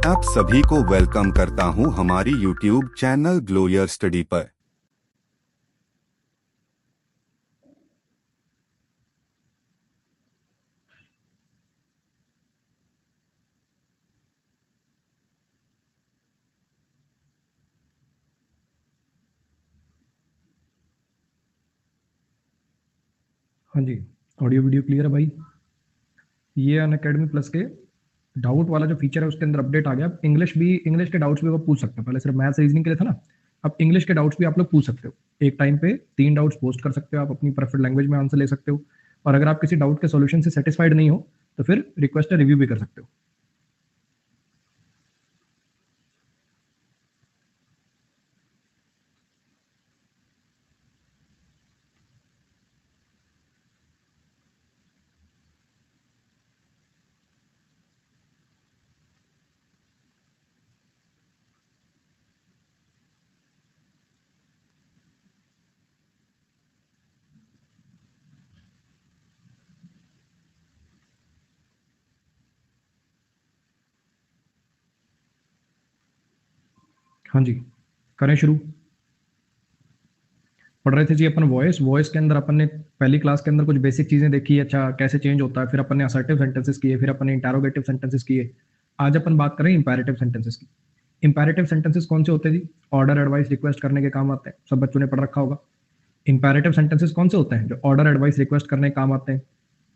आप सभी को वेलकम करता हूं हमारी यूट्यूब चैनल ग्लोयर स्टडी पर। हाँ जी, ऑडियो वीडियो क्लियर है भाई। ये अनअकैडमी प्लस के डाउट वाला जो फीचर है उसके अंदर अपडेट आ गया। अब इंग्लिश के डाउट्स भी आप पूछ सकते हो। पहले सिर्फ मैथ्स रीजनिंग के लिए था ना, अब इंग्लिश के डाउट्स भी आप लोग पूछ सकते हो। एक टाइम पे 3 डाउट्स पोस्ट कर सकते हो, आप अपनी प्रेफर्ड लैंग्वेज में आंसर ले सकते हो। और अगर आप किसी डाउट के सॉल्यूशन से सेटिस्फाइड नहीं हो तो फिर रिक्वेस्ट रिव्यू भी कर सकते हो। हाँ जी, करें शुरू। पढ़ रहे थे जी अपन वॉइस के अंदर अपन ने पहली क्लास के अंदर कुछ बेसिक चीजें देखी, अच्छा कैसे चेंज होता है, फिर अपन ने असर्टिव सेंटेंसेस किए, फिर अपन ने इंटरोगेटिव सेंटेंसेस किए। आज अपन बात करें इंपैरेटिव सेंटेंसेस की। इंपैरेटिव सेंटेंसेस कौन से होते हैं जी? ऑर्डर, एडवाइस, रिक्वेस्ट करने के काम आते हैं, सब बच्चों ने पढ़ रखा होगा। इंपैरेटिव सेंटेंसेस कौन से होते हैं जो ऑर्डर, एडवाइस, रिक्वेस्ट करने के काम आते हैं?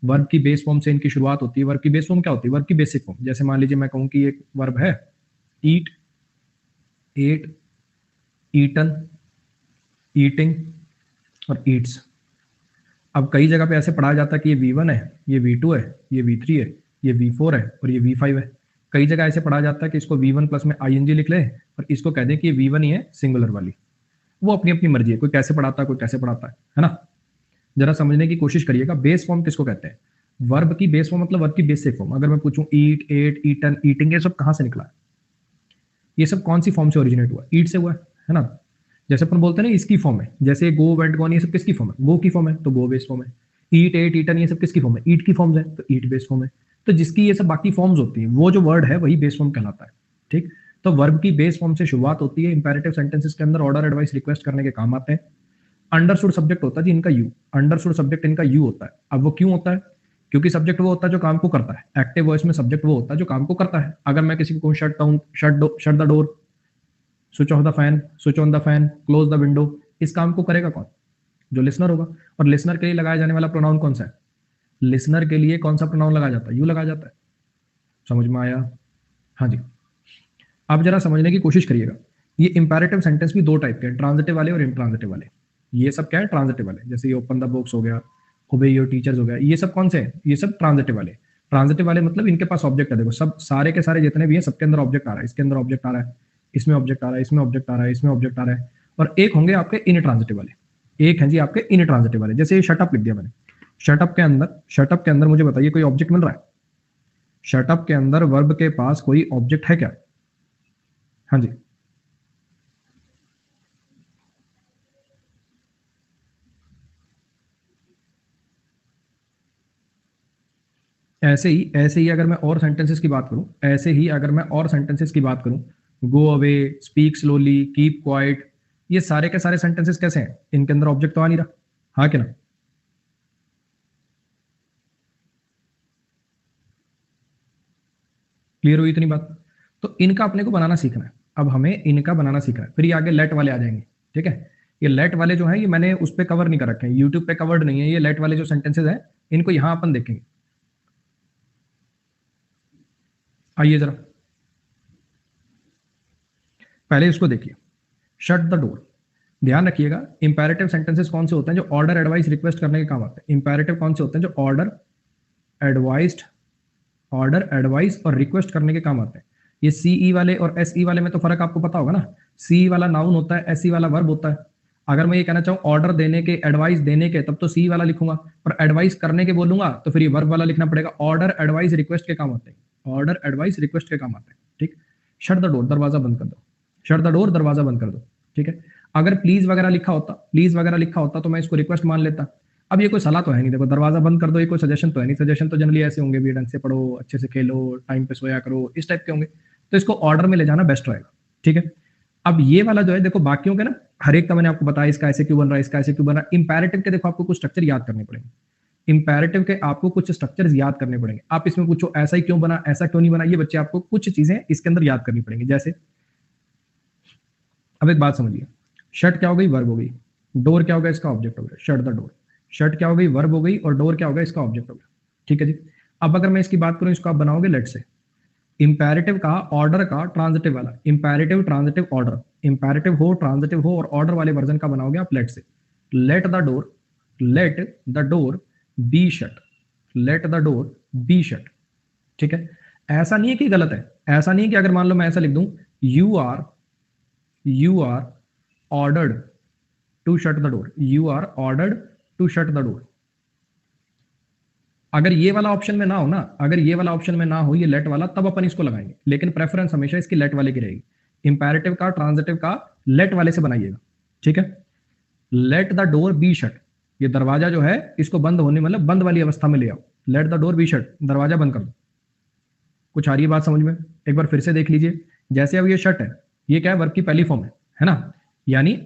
वर्ब की बेस फॉर्म से इनकी शुरुआत होती है। वर्ब की बेस फॉर्म क्या होती है? वर्ब की बेसिक फॉर्म। जैसे मान लीजिए मैं कहूं कि एक वर्ब है ईट, एट, ईटन, ईटिंग और ईट्स। अब कई जगह पे ऐसे पढ़ा जाता है कि ये V1 है, ये V2 है, ये V3 है, ये V4 है और ये V5 है। कई जगह ऐसे पढ़ा जाता है कि इसको V1 प्लस में ING लिख ले और इसको कह दें कि ये V1 ही है सिंगुलर वाली। वो अपनी अपनी मर्जी है, कोई कैसे पढ़ाता है, कोई कैसे पढ़ाता है ना। जरा समझने की कोशिश करिएगा। बेस फॉर्म किसको कहते हैं? वर्ब की बेस फॉर्म मतलब वर्ब की बेसिक फॉर्म। अगर मैं पूछूं ईट, एट, ईटन, ईटिंग, ये सब कहां से निकला है? ये सब कौन सी फॉर्म से ओरिजिनेट हुआ? ईट से हुआ है ना। जैसे अपन बोलते हैं ना इसकी फॉर्म है, जैसे गो, वेंट, गॉन, ये सब किसकी फॉर्म है? गो की फॉर्म है, तो गो बेस फॉर्म है। ईट, एट, ईटन, ये सब किसकी फॉर्म है? ईट की फॉर्म्स है, तो ईट बेस फॉर्म है। तो जिसकी ये सब बाकी फॉर्म्स होती है वो जो वर्ड है वही बेस फॉर्म कहलाता है। ठीक, तो वर्ब की बेस फॉर्म से शुरुआत होती है। इंपैरेटिव सेंटेंसेस के अंदर ऑर्डर, एडवाइस, रिक्वेस्ट करने के काम आते हैं। अंडरस्टूड सब्जेक्ट होता है जी इनका यू। अंडरस्टूड सब्जेक्ट इनका यू होता है। अब वो क्यों होता है? क्योंकि सब्जेक्ट वो होता है जो काम को करता है। एक्टिव वॉइस में सब्जेक्ट वो होता है जो काम को करता है। अगर मैं किसी को कहूं shut down, shut the door, switch off the fan, switch on the fan, close the window, इस काम को करेगा कौन? जो लिसनर होगा। और लिसनर के लिए लगाया जाने वाला प्रोनाउन कौन सा है? लिसनर के लिए कौन सा प्रोनाउन लगाया जाता है? यू लगाया जाता है। समझ में आया? हाँ जी। आप जरा समझने की कोशिश करिएगा। ये इंपैरेटिव सेंटेंस भी दो टाइप के हैं, ट्रांजिटिव वाले और इंट्रांजिटिव वाले। ये सब क्या है? ट्रांजिटिव वाले। जैसे ये ओपन द बुक्स हो गया, ओबे योर टीचर्स हो गया, ये सब कौन से हैं? ये सब ट्रांजिटिव वाले। ट्रांजिटिव वाले मतलब इनके पास ऑब्जेक्ट है। देखो सब सारे के सारे जितने भी हैं सबके अंदर ऑब्जेक्ट आ रहा है। इसके अंदर ऑब्जेक्ट आ रहा है, इसमें ऑब्जेक्ट आ रहा है, इसमें ऑब्जेक्ट आ रहा है, इसमें ऑब्जेक्ट आ रहा है। और एक होंगे आपके इन ट्रांजिटिव वाले। एक है जी आपके इन ट्रांजिटिव वाले। जैसे ये शटअप लिख दिया मैंने। शटअप के अंदर मुझे बताइए कोई ऑब्जेक्ट मिल रहा है? शटअप के अंदर वर्ब के पास कोई ऑब्जेक्ट है क्या? हाँ जी। ऐसे ही अगर मैं और सेंटेंसेस की बात करूं, go away, speak slowly, keep quite, ये सारे के सारे सेंटेंसेस कैसे हैं? इनके अंदर ऑब्जेक्ट तो आ नहीं रहा। हाँ कि ना? क्लियर हुई इतनी बात? तो इनका अपने को बनाना सीखना है। अब हमें इनका बनाना सीखना है। फिर ये आगे लेट वाले आ जाएंगे। ठीक है, ये लेट वाले जो है ये मैंने उस पर कवर नहीं कर रखे हैं, यूट्यूब पे कवर्ड नहीं है। ये लेट वाले जो सेंटेंसेस हैं इनको यहां अपन देखेंगे। आइए जरा पहले इसको देखिए। Shut the door. ध्यान रखिएगा इंपैरेटिव सेंटेंसेस कौन से होते हैं जो ऑर्डर, एडवाइस, रिक्वेस्ट करने के काम आते हैं? इंपैरेटिव कौन से होते हैं जो एडवाइस्ड ऑर्डर, एडवाइस और रिक्वेस्ट करने के काम आते हैं? ये सीई वाले और एसई वाले में तो फर्क आपको पता होगा ना। सी वाला नाउन होता है, एसई वाला वर्ब होता है। अगर मैं ये कहना चाहूँ ऑर्डर देने के, एडवाइस देने के, तब तो सी वाला लिखूंगा। और एडवाइस करने के बोलूंगा तो फिर ये वर्ब वाला लिखना पड़ेगा। ऑर्डर, एडवाइस, रिक्वेस्ट के काम आते हैं। ऑर्डर, एडवाइस, रिक्वेस्ट के काम आते हैं। ठीक, शट द डोर, दरवाजा बंद कर दो। शट द डोर, दरवाजा बंद कर दो। ठीक है, अगर प्लीज वगैरह लिखा होता तो मैं इसको रिक्वेस्ट मान लेता। अब ये कोई सलाह तो है नहीं, देखो दरवाजा बंद कर दो, ये कोई सजेशन तो है नहीं। सजेशन तो जनरली ऐसे होंगे भी ढंग से पढ़ो, अच्छे से खेलो, टाइम पे सोया करो, इस टाइप के होंगे। तो इसको ऑर्डर में ले जाना बेस्ट रहेगा, ठीक है। अब ये वाला जो है देखो, बाकियों के ना हर एक का मैंने आपको बताया इसका ऐसे क्यों बन रहा है, इसका ऐसे क्यों बन रहा है। इंपैरेटिव के देखो आपको कुछ स्ट्रक्चर याद करने पड़ेंगे, इंपैरेटिव के आपको कुछ स्ट्रक्चर्स याद करने पड़ेंगे। आप इसमें पूछो ऐसा ही क्यों बना, ऐसा क्यों नहीं बना, ये बच्चे आपको कुछ चीजें इसके अंदर याद करनी पड़ेंगी। जैसे अब एक बात समझिए, शट क्या हो गई, वर्ब हो गई, डोर क्या हो गया, इसका ऑब्जेक्ट हो गया, शट द डोर। शट क्या हो गई, वर्ब हो गई, और डोर क्या हो गया, इसका ऑब्जेक्ट हो गया, ठीक है जी। अब अगर मैं इसकी बात करूं, इसको आप बनाओगे लेट से, इंपैरेटिव का, ऑर्डर का, ट्रांजिटिव वाला, इंपैरेटिव ट्रांजिटिव ऑर्डर, इंपैरेटिव हो, ट्रांजिटिव हो और ऑर्डर वाले वर्जन का बनाओगे आप लेट से। Late the door, late the door be shut, late the door be shut, ठीक है। ऐसा नहीं है कि गलत है, ऐसा नहीं है कि अगर मान लो मैं ऐसा लिख दूं, you are ordered to shut the door, you are ordered to shut the door. अगर ये वाला ऑप्शन में ना हो ना, अगर ये वाला ऑप्शन में ना हो, ये लेट वाला, तब अपन इसको लगाएंगे, लेकिन प्रेफरेंस हमेशा इसकी लेट वाले की रहेगी। इंपैरेटिव का, ट्रांजिटिव का लेट वाले से बनाइएगा, ठीक है। Late the door be shut, ये दरवाजा जो है इसको बंद होने, मतलब बंद वाली अवस्था में ले आओ। Late the door be shut, दरवाजा बंद कर दो। कुछ आ रही है बात समझ में? एक बार फिर से देख लीजिए। जैसे अब ये शट है, ये क्या है, वर्ब की पहली फॉर्म है ना। यानी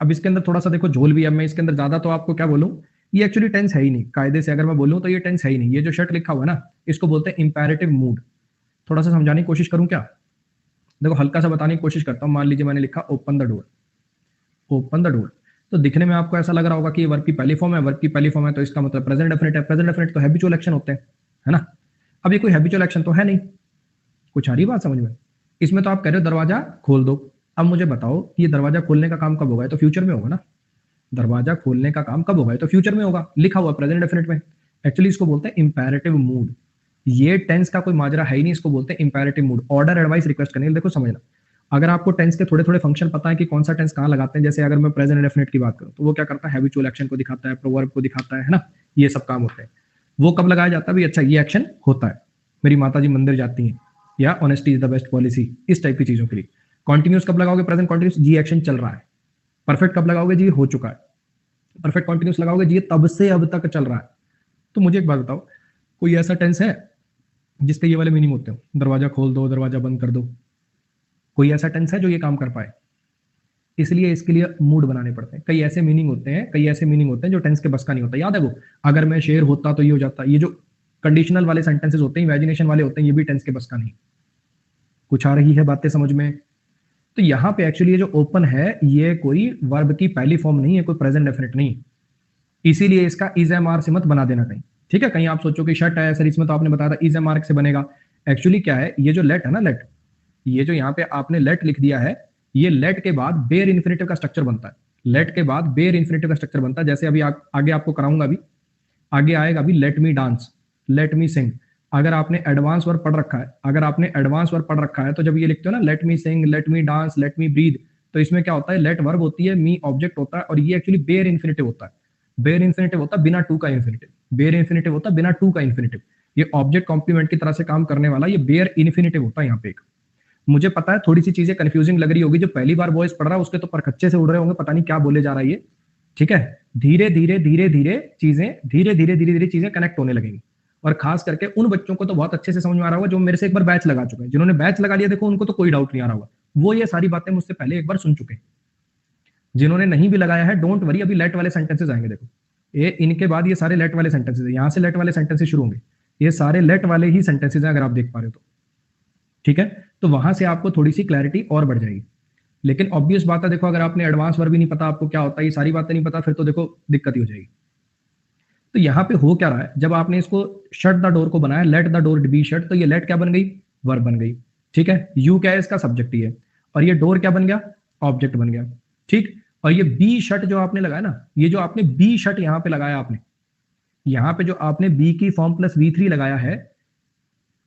अब इसके अंदर थोड़ा सा देखो झोल भी है, मैं इसके अंदर ज्यादा तो आपको क्या बोलूं, ये एक्चुअली टेंस है ही नहीं, कायदे से अगर मैं बोलूं तो ये टेंस है ही नहीं। ये जो शट लिखा हुआ है ना, इसको बोलते हैं इंपैरेटिव मूड। थोड़ा सा समझाने की कोशिश करूं क्या? देखो हल्का सा बताने की कोशिश करता हूं। मान लीजिए मैंने लिखा open the door, open the door, तो दिखने में आपको ऐसा लग रहा होगा कि ये वर्ब की पहली फॉर्म है, वर्ब की पहली फॉर्म है तो इसका मतलब प्रेजेंट डेफिनिट है। प्रेजेंट डेफिनिट तो हैबिचुअल एक्शन होते हैं, है ना। अब ये कोई हैबिचुअल एक्शन तो है नहीं। कुछ आ रही बात समझ में? इसमें तो आप कह रहे हो दरवाजा खोल दो। अब मुझे बताओ ये दरवाजा खोलने का काम कब होगा? तो फ्यूचर में होगा ना। दरवाजा खोलने का काम कब होगा? तो फ्यूचर में होगा, लिखा हुआ प्रेजेंट डेफिनिट में। एक्चुअली इसको बोलते हैं इंपैरेटिव मूड। ये टेंस का कोई माजरा है ही नहीं, इसको बोलते हैं imperative mood. Order advice request करने, देखो समझना, अगर आपको टेंस के थोड़े थोड़े फंक्शन पता है कि कौन सा टेंस कहां लगाते हैं, जैसे अगर मैं प्रेजेंट डेफिनिट की बात करूं तो वो क्या करता है, हैबिचुअल एक्शन को दिखाता है, प्रोवर्ब को दिखाता है ना, ये सब काम होते हैं। वो कब लगाया जाता है भी? अच्छा ये एक्शन होता है, मेरी माता जी मंदिर जाती हैं, या honesty is the best policy, इस टाइप की चीजों के लिए। कॉन्टिन्यूस कब लगाओगे? प्रेजेंट कॉन्टिन्यूस, जी एक्शन चल रहा है। परफेक्ट कब लगाओगे? जी हो चुका है। परफेक्ट कॉन्टिन्यूस लगाओगे, जी तब से अब तक चल रहा है। तो मुझे एक बात बताओ, कोई ऐसा टेंस है जिसके ये वाले मीनिंग होते हो, दरवाजा खोल दो, दरवाजा बंद कर दो? कोई ऐसा टेंस है जो ये काम कर पाए? इसलिए इसके लिए मूड बनाने पड़ते हैं। कई ऐसे मीनिंग होते हैं, कई ऐसे मीनिंग होते हैं जो टेंस के बस का नहीं होता। याद है वो, अगर मैं शेर होता तो ये हो जाता, ये जो कंडीशनल वाले सेंटेंसेस होते हैं, इमेजिनेशन वाले होते हैं, ये भी टेंस के बस का नहीं। कुछ आ रही है बातें समझ में? तो यहाँ पे एक्चुअली ये जो ओपन है, ये कोई वर्ब की पहली फॉर्म नहीं है, कोई प्रेजेंट डेफिनिट नहीं। इसीलिए इसका इज एम आर से मत बना देना कहीं, ठीक है। कहीं आप सोचो कि शट है सर, इसमें तो आपने बताया था इज एम आर से बनेगा। एक्चुअली क्या है, ये जो लेट है ना, लेट, ये जो यहाँ पे आपने लेट लिख दिया है, ये लेट के बाद बेयर इन्फिनेटिव का स्ट्रक्चर बनता है। लेट के बाद बेयर इन्फिनेटिव का स्ट्रक्चर बनता है। जैसे अभी आगे आपको कराऊंगा, अभी आगे आएगा, अभी let me dance, let me sing. अगर आपने एडवांस वर्ब पढ़ रखा है, अगर आपने एडवांस वर्ब पढ़ रखा है, तो जब ये लिखते हो ना let me sing, let me dance, let me breathe, तो इसमें क्या होता है, लेट वर्ब होती है, मी ऑब्जेक्ट होता है, और ये एक्चुअली बेयर इन्फिनेटिव होता है। बेयर इन्फिनेटिव होता है बिना टू का इन्फिनेटिव, बेयर इन्फिनेटिव होता है बिना टू का इन्फिनेटिव। ये ऑब्जेक्ट कॉम्प्लीमेंट की तरह से काम करने वाला ये बेयर इन्फिनेटिव होता है यहाँ पे एक। मुझे पता है थोड़ी सी चीजें कंफ्यूजिंग लग रही होगी, जो पहली बार वॉइस पढ़ रहा है उसके तो परखच्चे से उड़ रहे होंगे, पता नहीं क्या बोले जा रहा है ये, ठीक है। धीरे धीरे धीरे धीरे चीजें, धीरे धीरे धीरे धीरे चीजें कनेक्ट होने लगेंगी। और खास करके उन बच्चों को तो बहुत अच्छे से समझ में आ रहा होगा जो मेरे से एक बार बैच लगा चुके हैं। जिन्होंने बैच लगा लिया देखो, उनको तो कोई डाउट नहीं आ रहा होगा, वो ये सारी बातें मुझसे पहले एक बार सुन चुके हैं। जिन्होंने नहीं भी लगाया है, डोंट वरी, अभी लेट वाले सेंटेंसेस आएंगे। देखो ये इनके बाद ये सारे लेट वाले सेंटेंसेस है, यहां से लेट वाले सेंटेंसेस शुरू होंगे, ये सारे लेट वाले ही सेंटेंसेस हैं अगर आप देख पा रहे हो तो, ठीक है। तो वहां से आपको थोड़ी सी क्लैरिटी और बढ़ जाएगी। लेकिन ऑब्वियस बात है, देखो अगर आपने एडवांस वर्ब भी नहीं पता आपको क्या होता है, ये सारी बातें नहीं पता, फिर तो देखो दिक्कत ही हो जाएगी। तो यहाँ पे हो क्या रहा है, जब आपने इसको शट द डोर को बनाया, late the door be shut, तो ये लेट क्या बन गई, वर्ब बन गई, ठीक है। यू क्या है, इसका सब्जेक्ट ही है, और ये डोर क्या बन गया, ऑब्जेक्ट बन गया, ठीक। और ये बी शट जो आपने लगाया ना, ये जो आपने बी शट यहाँ पे लगाया, आपने यहाँ पे जो आपने बी की फॉर्म प्लस V3 लगाया है,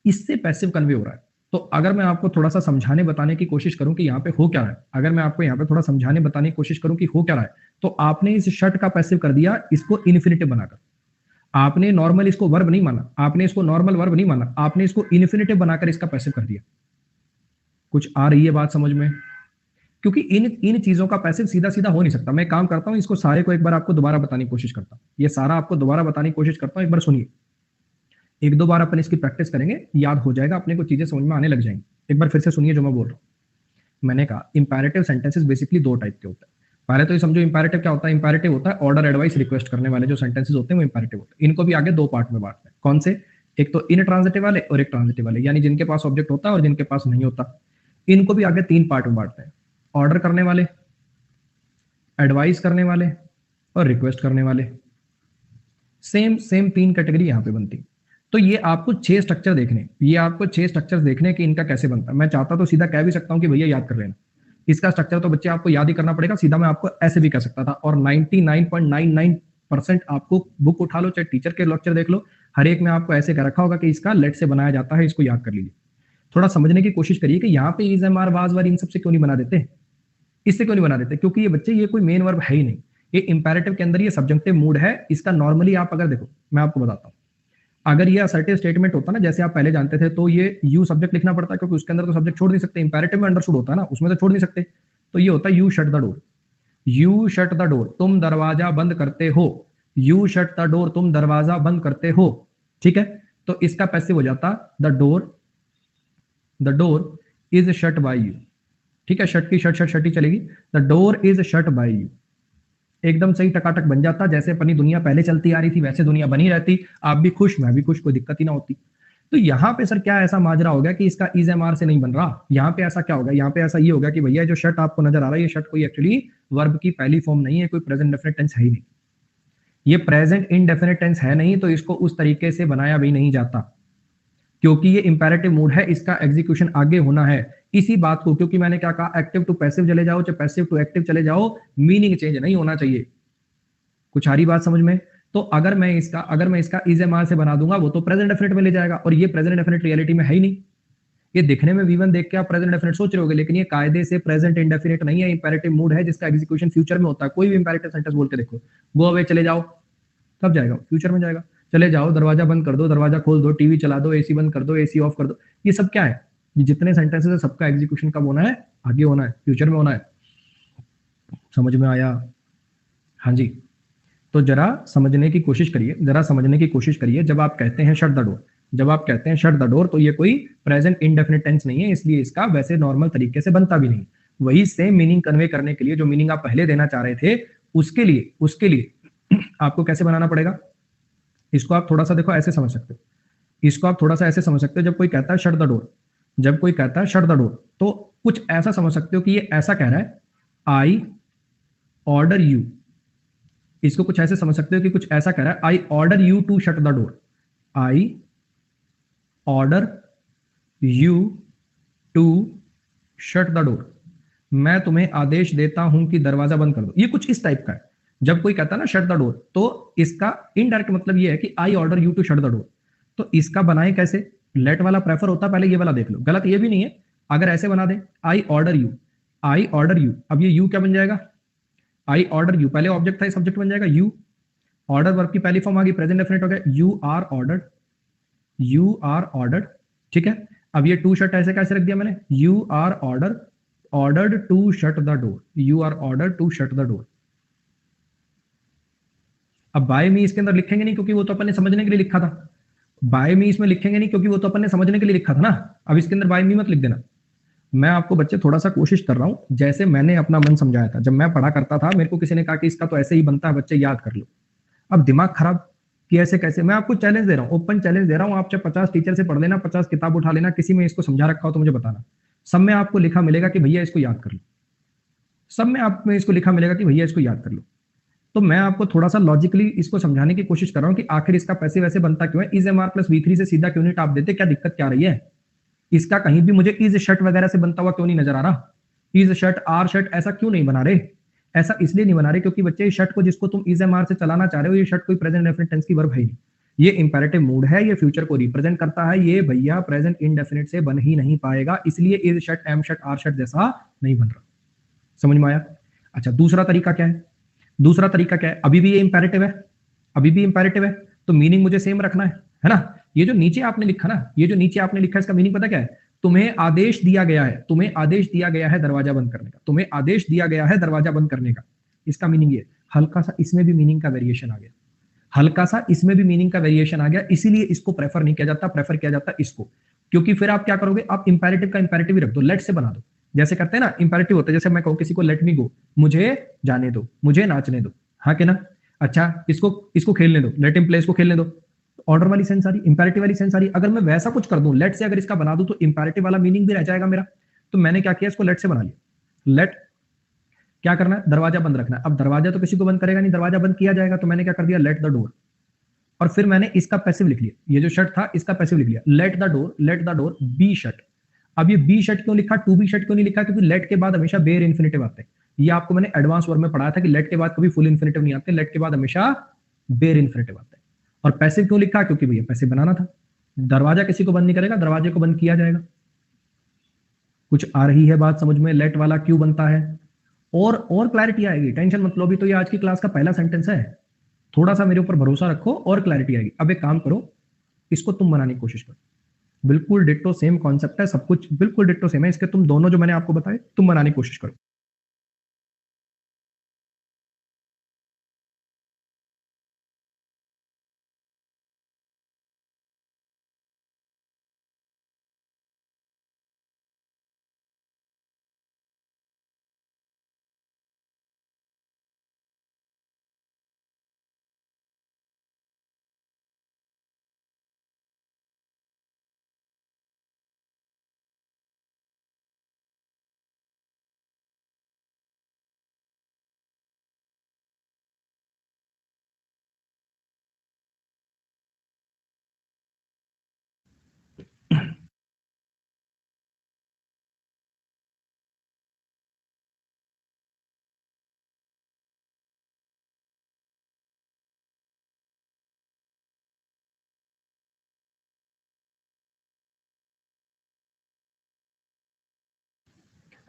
इससे पैसिव कन्वे हो रहा है। तो अगर मैं आपको थोड़ा सा समझाने बताने की कोशिश करूं कि यहाँ पे हो क्या रहा है, अगर मैं आपको यहाँ पे थोड़ा समझाने बताने की कोशिश करूं कि हो क्या रहा है, तो आपने इस शट का पैसिव कर दिया इसको इन्फिनेटिव बनाकर। आपने नॉर्मल इसको वर्ब नहीं माना, आपने इसको नॉर्मल वर्ब नहीं माना, आपने इसको इन्फिनेटिव बनाकर इसका पैसिव कर दिया। कुछ आ रही है बात समझ में? क्योंकि इन चीजों का पैसिव सीधा सीधा हो नहीं सकता। मैं काम करता हूं, इसको सारे को एक बार आपको दोबारा बताने की कोशिश करता हूं, ये सारा आपको दोबारा बताने की कोशिश करता हूं, एक बार सुनिए। एक दो बार अपन इसकी प्रैक्टिस करेंगे, याद हो जाएगा अपने को, चीजें समझ में आने लग जाएंगी। एक बार फिर से सुनिए जो मैं बोल रहा हूँ। मैंने कहा इंपैरेटिव सेंटेंसेस बेसिकली दो टाइप के होते हैं। पहले तो ये समझो इंपैरेटिव क्या होता है। इंपैरेटिव होता है ऑर्डर, एडवाइस, रिक्वेस्ट करने वाले जो सेंटेंसेस होते हैं वो इंपैरेटिव होते हैं। इनको भी आगे दो पार्ट में बांटते हैं। कौन से? एक तो इन ट्रांजिटिव वाले और एक ट्रांजिटिव वाले, यानी जिनके पास ऑब्जेक्ट होता है और जिनके पास नहीं होता। इनको भी आगे तीन पार्ट में बांटते हैं, ऑर्डर करने वाले, एडवाइस करने वाले और रिक्वेस्ट करने वाले। सेम सेम तीन कैटेगरी यहां पे बनती। तो ये आपको 6 स्ट्रक्चर देखने, ये आपको 6 स्ट्रक्चर्स देखने कि इनका कैसे बनता है। मैं चाहता तो सीधा कह भी सकता हूं कि भैया याद कर लेना, इसका स्ट्रक्चर तो बच्चे आपको याद ही करना पड़ेगा। सीधा मैं आपको ऐसे भी कह सकता था, और 99.99% आपको बुक उठा लो, चाहे टीचर के लेक्चर देख लो, हर एक में आपको ऐसे कह रखा होगा कि इसका लेट से बनाया जाता है, इसको याद कर लीजिए। थोड़ा समझने की कोशिश करिए कि यहाँ पे इज, एम, आर, वाज, वर इन सबसे क्यों नहीं बना देते, इससे क्यों नहीं बना देते? क्योंकि ये बच्चे ये कोई मेन वर्ब है ही नहीं। ये इंपैरेटिव के अंदर ये सब्जेक्टिव मूड है। इसका नॉर्मली आप अगर देखो, मैं आपको बताता हूँ, अगर ये असर्टिव स्टेटमेंट होता ना, जैसे आप पहले जानते थे, तो ये यू सब्जेक्ट लिखना पड़ता है, क्योंकि उसके अंदर तो सब्जेक्ट छोड़ नहीं सकते। इंपैरेटिव में अंडरस्टूड होता है ना, उसमें तो छोड़ नहीं सकते। तो ये होता है you shut the door, you shut the door, तुम दरवाजा बंद करते हो, यू शट द डोर, तुम दरवाजा बंद करते हो। ठीक है, तो इसका पैसिव हो जाता the door is shut by you. ठीक है, शट की शट शट शट ही चलेगी, the door is shut by you. एकदम सही टकाटक बन जाता। जैसे अपनी दुनिया पहले चलती आ रही थी वैसे दुनिया बनी रहती, आप भी खुश मैं भी खुश, कोई दिक्कत ही ना होती। तो यहाँ पे सर क्या ऐसा माजरा हो गया कि इसका इज, एम, आर से नहीं बन रहा? यहाँ पे ऐसा क्या होगा? यहाँ पे ऐसा ये होगा कि भैया जो शट आपको नजर आ रहा है, ये शट कोई एक्चुअली वर्ब की पहली फॉर्म नहीं है, कोई प्रेजेंट डेफिनेट टेंस है ही नहीं, ये प्रेजेंट इनडेफिनेट टेंस है नहीं, तो इसको उस तरीके से बनाया भी नहीं जाता, क्योंकि ये इंपैरेटिव मूड है, इसका एग्जीक्यूशन आगे होना है। इसी बात को, क्योंकि मैंने क्या कहा, एक्टिव टू पैसिव चले जाओ चाहे पैसिव टू एक्टिव चले जाओ, मीनिंग चेंज नहीं होना चाहिए। कुछ आ रही बात समझ में? तो अगर मैं इसका इज, एम, आर से बना दूंगा, वो तो प्रेजेंट डेफिनेट में ले जाएगा, और ये प्रेजेंट डेफिनेट रियलिटी में है ही नहीं। ये दिखने में V1 देख के आप प्रेजेंट डेफिनेट सोच रहे होगे, लेकिन ये कायदे से प्रेजेंट इंडेफिनिट नहीं है, इंपैरेटिव मूड है, जिसका एग्जीक्यूशन फ्यूचर में होता है। कोई भी इंपैरेटिव सेंटेंस बोल के देखो, गो अवे, चले जाओ, कब जाएगा? फ्यूचर में जाएगा। चले जाओ, दरवाजा बंद कर दो, दरवाजा खोल दो, टीवी चला दो, एसी बंद कर दो, एसी ऑफ कर दो। ये सब क्या है? ये जितने सेंटेंसेस है सबका एग्जीक्यूशन कब होना है? आगे होना है, फ्यूचर में होना है। समझ में आया? हाँ जी। तो जरा समझने की कोशिश करिए, जरा समझने की कोशिश करिए। जब आप कहते हैं शट द डोर, जब आप कहते हैं शट द डोर, तो ये कोई प्रेजेंट इंडेफिनिट टेंस नहीं है, इसलिए इसका वैसे नॉर्मल तरीके से बनता भी नहीं। वही सेम मीनिंग कन्वे करने के लिए जो मीनिंग आप पहले देना चाह रहे थे, उसके लिए आपको कैसे बनाना पड़ेगा? इसको आप थोड़ा सा देखो, ऐसे समझ सकते हो, इसको आप थोड़ा सा ऐसे समझ सकते हो। जब कोई कहता है शट द डोर, जब कोई कहता है शट द डोर, तो कुछ ऐसा समझ सकते हो कि ये ऐसा कह रहा है, आई ऑर्डर यू। इसको कुछ ऐसे समझ सकते हो कि कुछ ऐसा कह रहा है, I order you to shut the door, I order you to shut the door, मैं तुम्हें आदेश देता हूं कि दरवाजा बंद कर दो। ये कुछ इस टाइप का है। जब कोई कहता है ना शट द डोर, तो इसका इनडायरेक्ट मतलब ये है कि I order you to shut the door. तो इसका बनाए कैसे? लेट वाला प्रेफर होता, पहले ये वाला देख लो, गलत ये भी नहीं है। अगर ऐसे बना दे, I order you, I order you, अब ये यू क्या बन जाएगा? आई ऑर्डर यू, पहले ऑब्जेक्ट था, सब्जेक्ट बन जाएगा यू, ऑर्डर वर्ब की पहली फॉर्म आ गई, प्रेजेंट डेफिनेट हो गया, you are ordered, you are ordered. ठीक है, अब ये टू शट ऐसे कैसे रख दिया मैंने? You are ordered to shut the door, you are ordered to shut the door. अब बाय मी इसके अंदर लिखेंगे नहीं, क्योंकि वो तो अपन ने समझने के लिए लिखा था। बाय मी इसमें लिखेंगे नहीं, क्योंकि वो तो अपन ने समझने के लिए लिखा था ना। अब इसके अंदर बाय मी मत लिख देना। मैं आपको बच्चे थोड़ा सा कोशिश कर रहा हूं, जैसे मैंने अपना मन समझाया था। जब मैं पढ़ा करता था, मेरे को किसी ने कहा कि इसका तो ऐसे ही बनता है, बच्चे याद कर लो। अब दिमाग खराब कि ऐसे कैसे? मैं आपको चैलेंज दे रहा हूं, ओपन चैलेंज दे रहा हूं। आप चाहे 50 टीचर से पढ़ लेना, 50 किताब उठा लेना, किसी में इसको समझा रखा हो तो मुझे बताना। सब में आपको लिखा मिलेगा कि भैया इसको याद कर लो, सब में आप में इसको लिखा मिलेगा कि भैया इसको याद कर लो। तो मैं आपको थोड़ा सा लॉजिकली इसको समझाने की कोशिश कर रहा हूं कि आखिर इसका पैसे वैसे बनता क्यों है। Is, M, are plus V3 से सीधा क्यों नहीं टाप देते? क्या दिक्कत क्या रही है? इसका कहीं भी मुझे इज शर्ट वगैरह से बनता हुआ क्यों नहीं नजर आ रहा? इज शर्ट, आर शर्ट, ऐसा क्यों नहीं बना रहे? ऐसा इसलिए नहीं बना रहे क्योंकि बच्चे इस शर्ट को, जिसको तुम इज, एम, आर से चलाना चाह रहे हो, ये शर्ट कोई प्रेजेंट डेफिनेट टेंस की वर्ब है नहीं, ये इंपैरेटिव मूड है, ये फ्यूचर को रिप्रेजेंट करता है। ये भैया प्रेजेंट इंडेफिनिट से बन ही नहीं पाएगा, इसलिए is shut, am shut, are shut जैसा नहीं बन रहा। समझ में आया? अच्छा, दूसरा तरीका क्या है? दूसरा तरीका क्या है? अभी भी ये इंपैरेटिव है, अभी भी इंपैरेटिव है, तो मीनिंग मुझे सेम रखना है ना? ये जो नीचे आपने लिखा ना, ये जो नीचे आपने लिखा, इसका मीनिंग पता क्या है? तुम्हें आदेश दिया गया है, तुम्हें आदेश दिया गया है दरवाजा बंद करने का, तुम्हें आदेश दिया गया है दरवाजा बंद करने का। इसका मीनिंग ये, हल्का सा इसमें भी मीनिंग का वेरिएशन आ गया, हल्का सा इसमें भी मीनिंग का वेरिएशन आ गया, इसीलिए इसको प्रेफर नहीं किया जाता, प्रेफर किया जाता इसको। क्योंकि फिर आप क्या करोगे, आप इंपेरेटिव का इंपेरेटिव ही रख दो, लेट से बना दो। जैसे करते हैं ना, इंपेरेटिव होता है, जैसे मैं कहूं किसी को लेट मी गो, मुझे जाने दो, मुझे नाचने दो, हाँ के ना। अच्छा, इसको इसको खेलने दो, लेट हिम प्ले, इसको खेलने दो। ऑर्डर वाली सेंस आ रही, इंपेरेटिव वाली सेंस आ रही। अगर मैं वैसा कुछ कर दूं, लेट से अगर इसका बना दूं, तो इंपेरेटिव वाला मीनिंग भी रह जाएगा मेरा। तो मैंने क्या किया, इसको लेट से बना लिया। लेट क्या करना है, दरवाजा बंद रखना है। अब दरवाजा तो किसी को बंद करेगा नहीं, दरवाजा बंद किया जाएगा, तो मैंने क्या कर दिया, लेट द डोर। और फिर मैंने इसका पैसिव लिख लिया, ये जो शट था इसका पैसिव लिख लिया, late the door be shut. अब ये बी शट क्यों लिखा, टू बी शट क्यों नहीं लिखा, क्योंकि लेट के बाद हमेशा बेयर इन्फिनेटिव आते हैं। ये आपको मैंने एडवांस वर्ब में पढ़ाया था कि लेट के बाद कभी फुल इन्फिनेटिव नहीं आते, लेट के बाद हमेशा बेयर इन्फिनेटिव आते हैं। और पैसिव क्यों लिखा, क्योंकि भैया पैसिव बनाना था। दरवाजा किसी को बंद नहीं करेगा, दरवाजे को बंद किया जाएगा। कुछ आ रही है बात समझ में, लेट वाला क्यों बनता है। और क्लैरिटी आएगी, टेंशन मत लो, अभी तो ये आज की क्लास का पहला सेंटेंस है। थोड़ा सा मेरे ऊपर भरोसा रखो और क्लैरिटी आएगी। अब एक काम करो, इसको तुम बनाने की कोशिश करो। बिल्कुल डिट्टो सेम कॉन्सेप्ट है, सब कुछ बिल्कुल डिट्टो सेम है, इसके तुम दोनों जो मैंने आपको बताए तुम बनाने की कोशिश करो।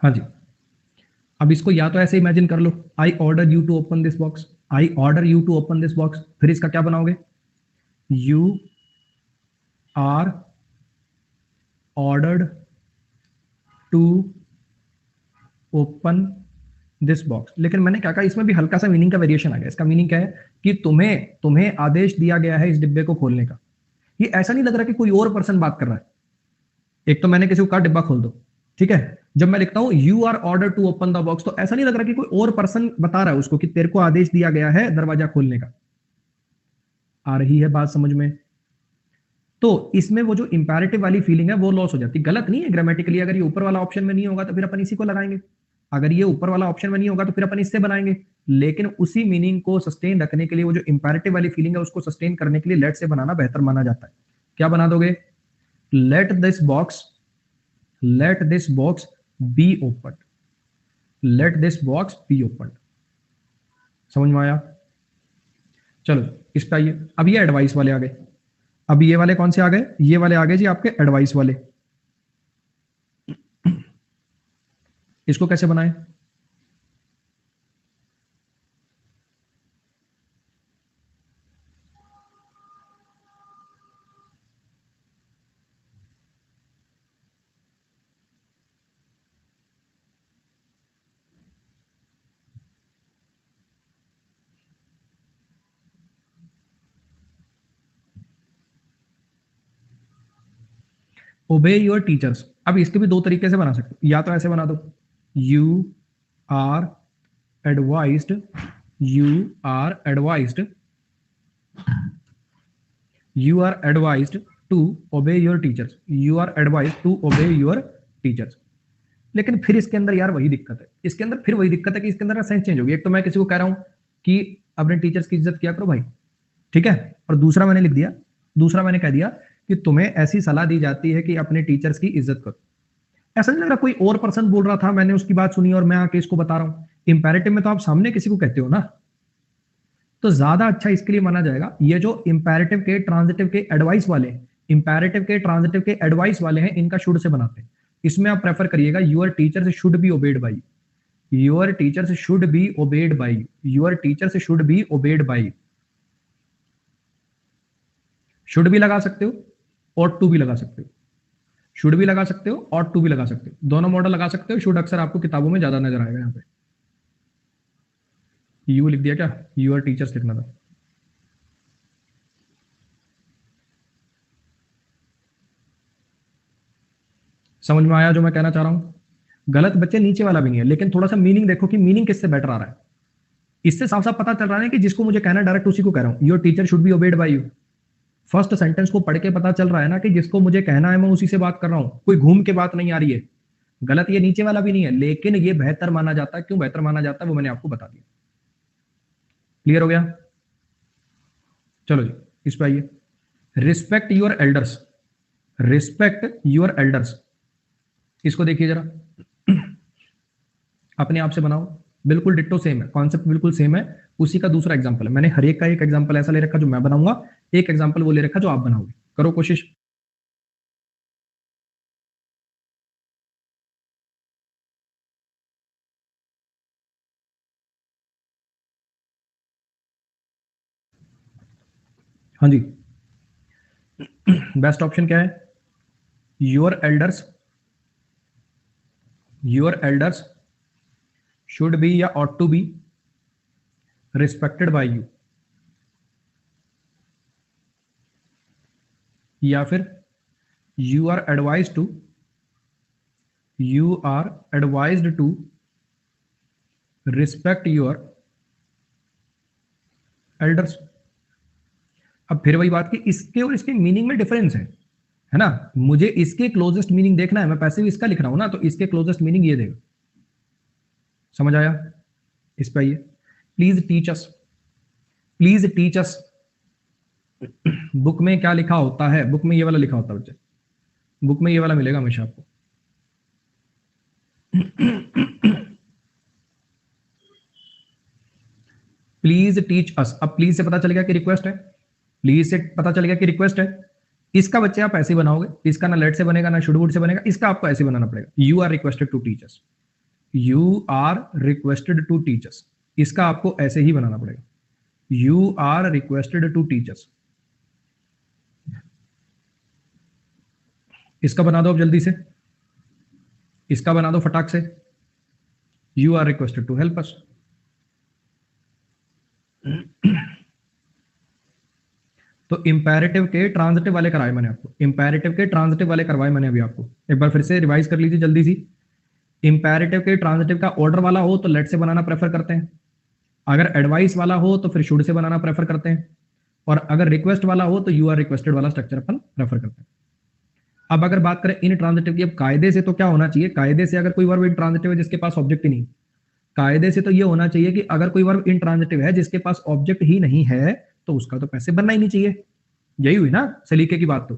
हाँ जी, अब इसको या तो ऐसे इमेजिन कर लो, I order you to open this box, I order you to open this box. फिर इसका क्या बनाओगे, you are ordered to open this box. लेकिन मैंने क्या कहा, इसमें भी हल्का सा मीनिंग का वेरिएशन आ गया। इसका मीनिंग क्या है कि तुम्हें तुम्हें आदेश दिया गया है इस डिब्बे को खोलने का। ये ऐसा नहीं लग रहा कि कोई और पर्सन बात कर रहा है। एक तो मैंने किसी को कहा डिब्बा खोल दो, ठीक है। जब मैं लिखता हूं you are order to open the box, तो ऐसा नहीं लग रहा कि कोई और पर्सन बता रहा है उसको कि तेरे को आदेश दिया गया है दरवाजा खोलने का। आ रही है बात समझ में। तो इसमें वो जो इंपैरेटिव वाली फीलिंग है वो लॉस हो जाती है। गलत नहीं है ग्रामेटिकली, अगर ये ऊपर वाला ऑप्शन में नहीं होगा तो फिर अपन इसी को लगाएंगे। अगर ये ऊपर वाला ऑप्शन में नहीं होगा तो फिर अपन इससे बनाएंगे। लेकिन उसी मीनिंग को सस्टेन रखने के लिए, वो जो इंपैरेटिव वाली फीलिंग है उसको सस्टेन करने के लिए लेट से बनाना बेहतर माना जाता है। क्या बना दोगे, let this box, let this box be open, let this box be open. समझ में आया। चलो इस पे आइए, अब ये एडवाइस वाले आ गए। अब ये वाले कौन से आ गए, ये वाले आ गए जी आपके एडवाइस वाले। इसको कैसे बनाएं, ओबे योर टीचर्स। अब इसके भी दो तरीके से बना सकते हो, या तो ऐसे बना दो, you are advised, you are advised, you are advised to obey your teachers, you are advised to obey your teachers. लेकिन फिर इसके अंदर यार वही दिक्कत है, इसके अंदर फिर वही दिक्कत है कि इसके अंदर सेंस चेंज होगी। एक तो मैं किसी को कह रहा हूं कि अपने टीचर्स की इज्जत किया करो भाई, ठीक है, और दूसरा मैंने लिख दिया, दूसरा मैंने कह दिया कि तुम्हें ऐसी सलाह दी जाती है कि अपने टीचर्स की इज्जत करो। ऐसा नहीं लग रहा कोई और पर्सन बोल रहा था, मैंने उसकी बात सुनी और मैं आके इसको बता रहा हूं। इंपेरेटिव में तो आप सामने किसी को कहते हो ना, तो ज्यादा अच्छा इसके लिए माना जाएगा ये जो इंपेरेटिव के ट्रांजिटिव के एडवाइस वाले, इंपेरेटिव के ट्रांजिटिव के एडवाइस वाले हैं, इनका शुड से बनाते हैं। इसमें आप प्रेफर करिएगा your teachers should be obeyed by, your teachers should be obeyed by, your teachers should be obeyed by. Should भी लगा सकते हो और टू भी लगा सकते हो, शुड भी लगा सकते हो और टू भी लगा सकते हो, दोनों मॉडल लगा सकते हो। शुड अक्सर आपको किताबों में ज्यादा नजर आएगा। यहाँ पे यू लिख दिया क्या, यूर टीचर्स लिखना था। समझ में आया जो मैं कहना चाह रहा हूं? गलत बच्चे नीचे वाला भी नहीं है, लेकिन थोड़ा सा मीनिंग देखो कि मीनिंग किससे बेटर आ रहा है। इससे साफ साफ पता चल रहा है कि जिसको मुझे कहना डायरेक्ट उसी को कह रहा हूं। Your teacher should be obeyed by you. First sentence को पढ़ के पता चल रहा है ना कि जिसको मुझे कहना है मैं उसी से बात कर रहा हूं, कोई घूम के बात नहीं आ रही है। गलत ये नीचे वाला भी नहीं है, लेकिन ये बेहतर माना जाता है। क्यों बेहतर माना जाता है वो मैंने आपको बता दिया। क्लियर हो गया? चलो जी इस पे आइए। Respect your elders. Respect your elders, इसको देखिए जरा। अपने आप से बनाओ, बिल्कुल डिट्टो सेम है, कॉन्सेप्ट बिल्कुल सेम है। उसी का दूसरा एग्जांपल है। मैंने हर एक का एक एग्जांपल ऐसा ले रखा जो मैं बनाऊंगा, एक एग्जांपल वो ले रखा जो आप बनाओगे। करो कोशिश। हाँ जी, बेस्ट ऑप्शन क्या है? Your elders, your elders should be या ought to be respected by you, या फिर you are advise to, you are advised to respect your elders. अब फिर वही बात कि इसके और इसके मीनिंग में डिफरेंस है ना। मुझे इसके क्लोजेस्ट मीनिंग देखना है, मैं पैसिव इसका लिख रहा हूं ना, तो इसके क्लोजेस्ट मीनिंग ये देगा। समझ आया? इस पे आइए। Please teach us, please teach us. Book में क्या लिखा होता है? बुक में ये वाला लिखा होता है बच्चे, बुक में ये वाला मिलेगा हमेशा आपको। Please teach us. अब प्लीज से पता चल गया कि रिक्वेस्ट है, प्लीज से पता चल गया कि रिक्वेस्ट है। इसका बच्चे आप ऐसे बनाओगे, इसका ना लेट से बनेगा ना शुड वुड से बनेगा, इसका आपको ऐसे बनाना पड़ेगा। You are requested to teach us, you are requested to teach us, इसका आपको ऐसे ही बनाना पड़ेगा। You are requested to teach us. इसका बना दो अब जल्दी से, इसका बना दो फटाक से। You are requested to help us. तो इंपेरेटिव के ट्रांजिटिव वाले कराए मैंने आपको, इंपेरेटिव के ट्रांजिटिव वाले करवाए मैंने अभी आपको। एक बार फिर से रिवाइज कर लीजिए जल्दी सी। इंपेरेटिव के ट्रांजिटिव का ऑर्डर वाला हो तो लेट से बनाना प्रेफर करते हैं, अगर एडवाइस वाला हो तो फिर शुड से बनाना प्रेफर करते हैं, और अगर रिक्वेस्ट वाला हो तो यू आर रिक्वेस्टेड वाला स्ट्रक्चर अपन प्रेफर करते हैं। अब अगर बात करें इन ट्रांजिटिव की, अब कायदे से तो क्या होना चाहिए? कायदे से अगर कोई वर्ब इन ट्रांजिटिव है जिसके पास ऑब्जेक्ट ही नहीं, कायदे से तो ये होना चाहिए कि अगर कोई वर्ब इन ट्रांजिटिव है जिसके पास ऑब्जेक्ट ही नहीं है तो उसका तो पैसिव बनना ही नहीं चाहिए। यही हुई ना सलीके की बात। तो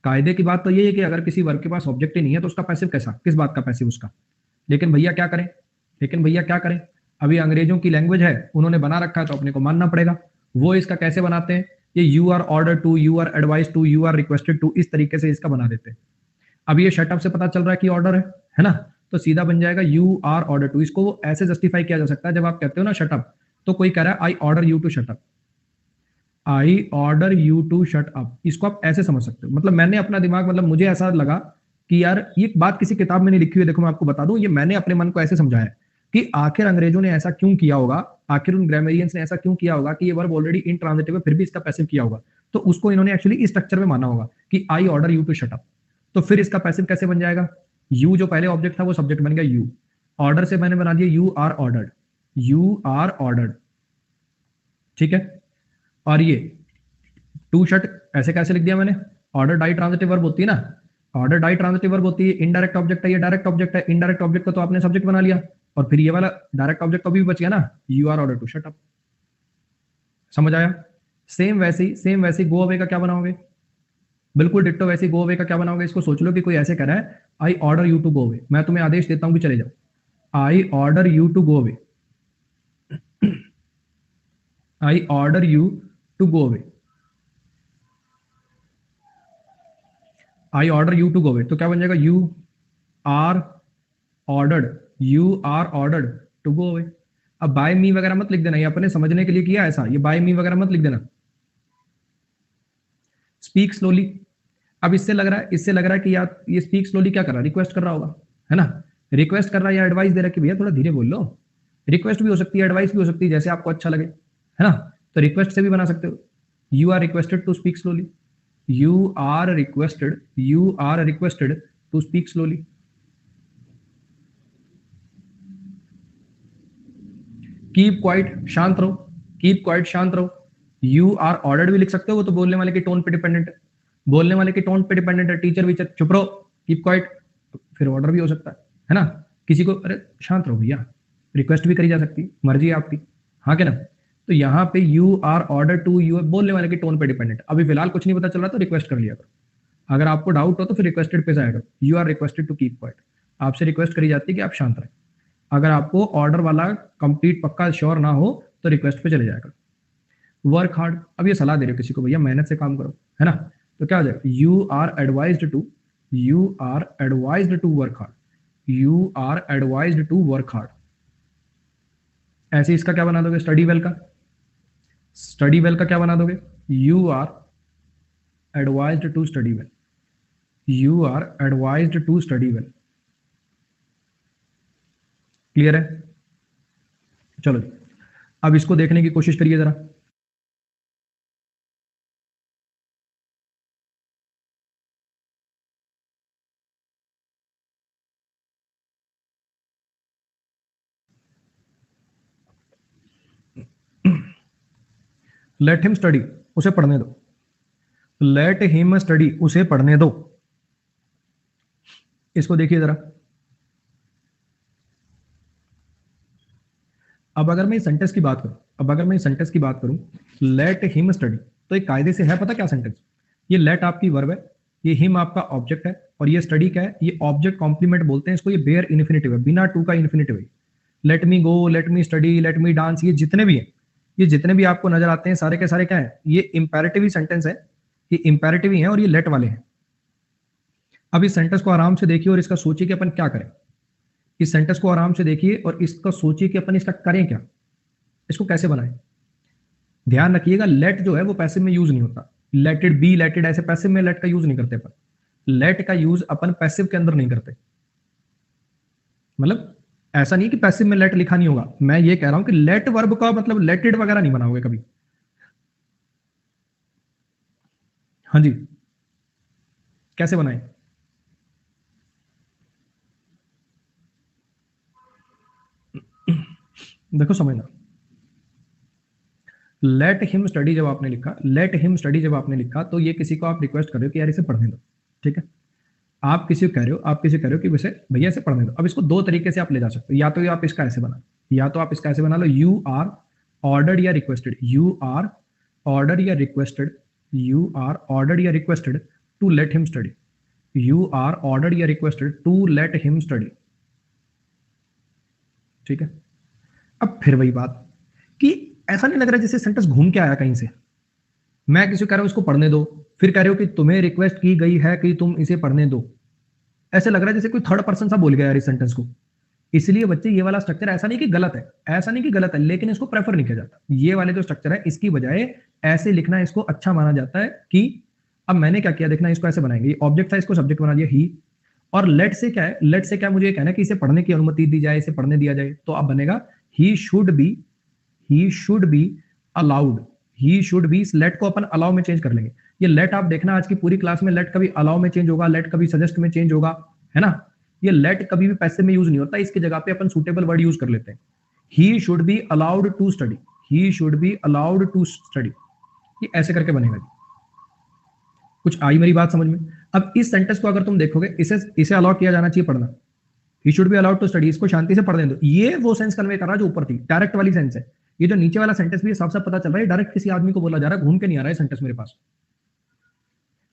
कायदे की बात तो ये है कि अगर किसी वर्ब के पास ऑब्जेक्ट ही नहीं है तो उसका पैसिव कैसा, किस बात का पैसिव उसका। लेकिन भैया क्या करें, लेकिन भैया क्या करें, अभी अंग्रेजों की लैंग्वेज है, उन्होंने बना रखा है तो अपने को मानना पड़ेगा। वो इसका कैसे बनाते हैं? ये you are order to, you are advice to, you are requested to, इस तरीके से इसका बना देते हैं। अब ये शट अप से पता चल रहा है कि ऑर्डर है ना, तो सीधा बन जाएगा यू आर ऑर्डर टू। इसको ऐसे जस्टिफाई किया जा सकता है, जब आप कहते हो ना शट अप, तो कोई कह रहा है I order you to shut up, I order you to shut up, इसको आप ऐसे समझ सकते हो। मतलब मैंने अपना दिमाग, मतलब मुझे ऐसा लगा कि यार ये बात किसी किताब में नहीं लिखी हुई है, देखो मैं आपको बता दूं, ये मैंने अपने मन को ऐसे समझाया कि आखिर अंग्रेजों ने ऐसा क्यों किया होगा, आखिर उन ग्रामरियंस ने ऐसा क्यों किया होगा कि ये वर्ब ऑलरेडी इन ट्रांजिटिव है फिर भी इसका पैसिव किया होगा, तो उसको इन्होंने एक्चुअली इस स्ट्रक्चर में माना होगा कि I order you to shut up. तो फिर इसका पैसिव कैसे बन जाएगा? यू जो पहले ऑब्जेक्ट था वो सब्जेक्ट बन गया यू, ऑर्डर से मैंने बना दिया you are ordered, you are ordered, ठीक है। और ये टू शट ऐसे कैसे लिख दिया मैंने? ऑर्डर डाई ट्रांजिटिव वर्ब होती है ना, ऑर्डर डाई ट्रांजिटिव वर्ब होती है, इनडायरेक्ट ऑब्जेक्ट है, ये डायरेक्ट ऑब्जेक्ट है, इनडायरेक्ट ऑब्जेक्ट को तो आपने सब्जेक्ट बना लिया, और फिर ये वाला डायरेक्ट ऑब्जेक्ट कभी भी बच गया ना, you are order to shut up. समझ आया? सेम वैसे गो अवे का क्या बनाओगे? बिल्कुल डिट्टो वैसे गो अवे का क्या बनाओगे? इसको सोच लो कि कोई ऐसे कह रहा है I order you to go away, मैं तुम्हें आदेश देता हूं कि चले जाओ, I order you to go away, I order you to go away, I order you to go away, तो क्या बन जाएगा? You are ordered, you are ordered to go away. अब बाय मी वगैरह मत लिख देना, ये अपने समझने के लिए किया ऐसा, ये बाय मी वगैरह मत लिख देना। स्पीक स्लोली, अब इससे लग रहा है कि यार ये स्पीक स्लोली क्या कर रहा है? रिक्वेस्ट कर रहा होगा, है ना, रिक्वेस्ट कर रहा है या एडवाइस दे रहा है कि भैया थोड़ा धीरे बोल लो। रिक्वेस्ट भी हो सकती है, एडवाइस भी हो सकती है, जैसे आपको अच्छा लगे, है ना। तो रिक्वेस्ट से भी बना सकते हो, you are requested to speak slowly, you are requested to speak slowly. Keep quiet, शांत रहो, कीप क्वाइट, शांत रहो। यू आर ऑर्डर्ड भी लिख सकते हो, वो तो बोलने वाले के टोन पे डिपेंडेंट है, बोलने वाले के टोन पे डिपेंडेंट है। टीचर भी चुप रहो, कीप क्वाइट, फिर ऑर्डर भी हो सकता है ना। किसी को अरे शांत रहो भैया, रिक्वेस्ट भी करी जा सकती है, मर्जी है आपकी, हाँ क्या ना। तो यहाँ पे you are order to, you बोलने वाले के टोन पे डिपेंडेंट। अभी फिलहाल कुछ नहीं पता चल रहा तो रिक्वेस्ट कर लिया करो, अगर आपको डाउट हो तो फिर रिक्वेस्टेड पे जाएगा, you are requested to keep quiet, आपसे रिक्वेस्ट करी जाती है कि आप शांत रहें। अगर आपको ऑर्डर वाला कंप्लीट पक्का श्योर ना हो तो रिक्वेस्ट पे चले जाएगा। वर्क हार्ड, अब ये सलाह दे रहे हो किसी को, भैया मेहनत से काम करो, है ना। तो क्या हो जाएगा, you are advised to, you are advised to work hard, you are advised to work hard. ऐसे इसका क्या बना दोगे, स्टडी वेल का, स्टडी वेल का क्या बना दोगे, you are advised to study well, you are advised to study well. Clear है, चलो अब इसको देखने की कोशिश करिए जरा। लेट हिम स्टडी, उसे पढ़ने दो, लेट हिम स्टडी, उसे पढ़ने दो। इसको देखिए जरा, अब अगर मैं इस सेंटेंस की बात करूं, अब अगर मैं इस सेंटेंस की बात करूं, लेट हिम स्टडी, तो एक कायदे से है पता क्या सेंटेंस, ये लेट आपकी वर्ब है, ये हिम आपका ऑब्जेक्ट है, और ये स्टडी क्या है, ये ऑब्जेक्ट कॉम्प्लीमेंट बोलते हैं इसको, ये बेयर इन्फिनिटिव है, बिना टू का इन्फिनिटिव है। Let me go, let me study, let me dance, ये जितने भी हैं, ये जितने भी आपको नजर आते हैं सारे के सारे क्या है, ये इंपेरेटिव ही सेंटेंस है, ये इंपेरेटिव ही है और ये लेट वाले हैं। अब इस सेंटेंस को आराम से देखिए और इसका सोचिए कि अपन क्या करें। इस सेंटेंस को आराम से देखिए और इसका सोचिए कि अपन इसका करें क्या, इसको कैसे बनाएं। ध्यान रखिएगा, लेट जो है वो पैसिव में यूज नहीं होता, let it be, let it, ऐसे पैसिव में लेट का यूज नहीं करते अपन, लेट का यूज अपन पैसिव के अंदर नहीं करते। मतलब ऐसा नहीं कि पैसिव में लेट लिखा नहीं होगा, मैं ये कह रहा हूं कि लेट वर्ब का मतलब लेट इट वगैरह नहीं बनाओगे कभी। हाँ जी, कैसे बनाएं, देखो समझना। लेट हिम स्टडी जब आपने लिखा, लेट हिम स्टडी जब आपने लिखा, तो ये किसी को आप रिक्वेस्ट कर रहे हो कि यार इसे पढ़ने दो, ठीक है। आप किसी को कह रहे हो, आप किसी को कह रहे हो कि वैसे भैया इसे पढ़ने दो। अब इसको दो तरीके से आप ले जा सकते हो, या तो आप इसका ऐसे बना, या तो आप इसका ऐसे बना लो, यू आर ऑर्डर्ड या रिक्वेस्टेड, यू आर ऑर्डर या रिक्वेस्टेड, यू आर ऑर्डर्ड या requested to let him study, you are ordered या requested to let him study, ठीक है। अब फिर वही बात कि ऐसा नहीं लग रहा जैसे सेंटेंस घूम के आया कहीं से, मैं किसी को कह रहा हूं इसको पढ़ने दो, फिर कह रहे हो कि तुम्हें रिक्वेस्ट की गई है कि तुम इसे पढ़ने दो, ऐसे लग रहा है जैसे कोई थर्ड पर्सन सा बोल गया यार इस सेंटेंस को। इसलिए बच्चे ये वाला स्ट्रक्चर, ऐसा नहीं कि गलत है, ऐसा नहीं कि गलत है, लेकिन इसको प्रेफर नहीं किया जाता। ये वाले जो स्ट्रक्चर है इसकी बजाय ऐसे लिखना इसको अच्छा माना जाता है कि अब मैंने क्या किया, देखना इसको ऐसे बनाएंगे, ये ऑब्जेक्ट था इसको सब्जेक्ट बना दिया ही, और लेट से क्या है, लेट से क्या मुझे कहना है कि इसे पढ़ने की अनुमति दी जाए, इसे पढ़ने दिया जाए, तो अब बनेगा he should be, he should be allowed, he should be, late को अपन अलाउ में चेंज कर लेंगे। ये लेट आप देखना आज की पूरी क्लास में लेट कभी अलाउ में चेंज होगा, लेट कभी सजेस्ट में चेंज होगा, है ना। ये लेट कभी भी पैसिव में यूज नहीं होता, इसकी जगह पे अपन सुटेबल वर्ड यूज कर लेते हैं। He should be allowed to study, he should be allowed to study, ये ऐसे करके बनेगा जी। कुछ आई मेरी बात समझ में। अब इस सेंटेंस को अगर तुम देखोगे, इसे अलाउ किया जाना चाहिए पढ़ना, he should be allowed to study, इसको शांति से पढ़ने दो, ये वो सेंस कन्वे कर रहा है जो ऊपर थी, डायरेक्ट वाली सेंस है। ये जो नीचे वाला सेंटेंस भी है साफ साफ पता चल रहा है डायरेक्ट किसी आदमी को बोला जा रहा है, घूम के नहीं आ रहा है सेंटेंस मेरे पास।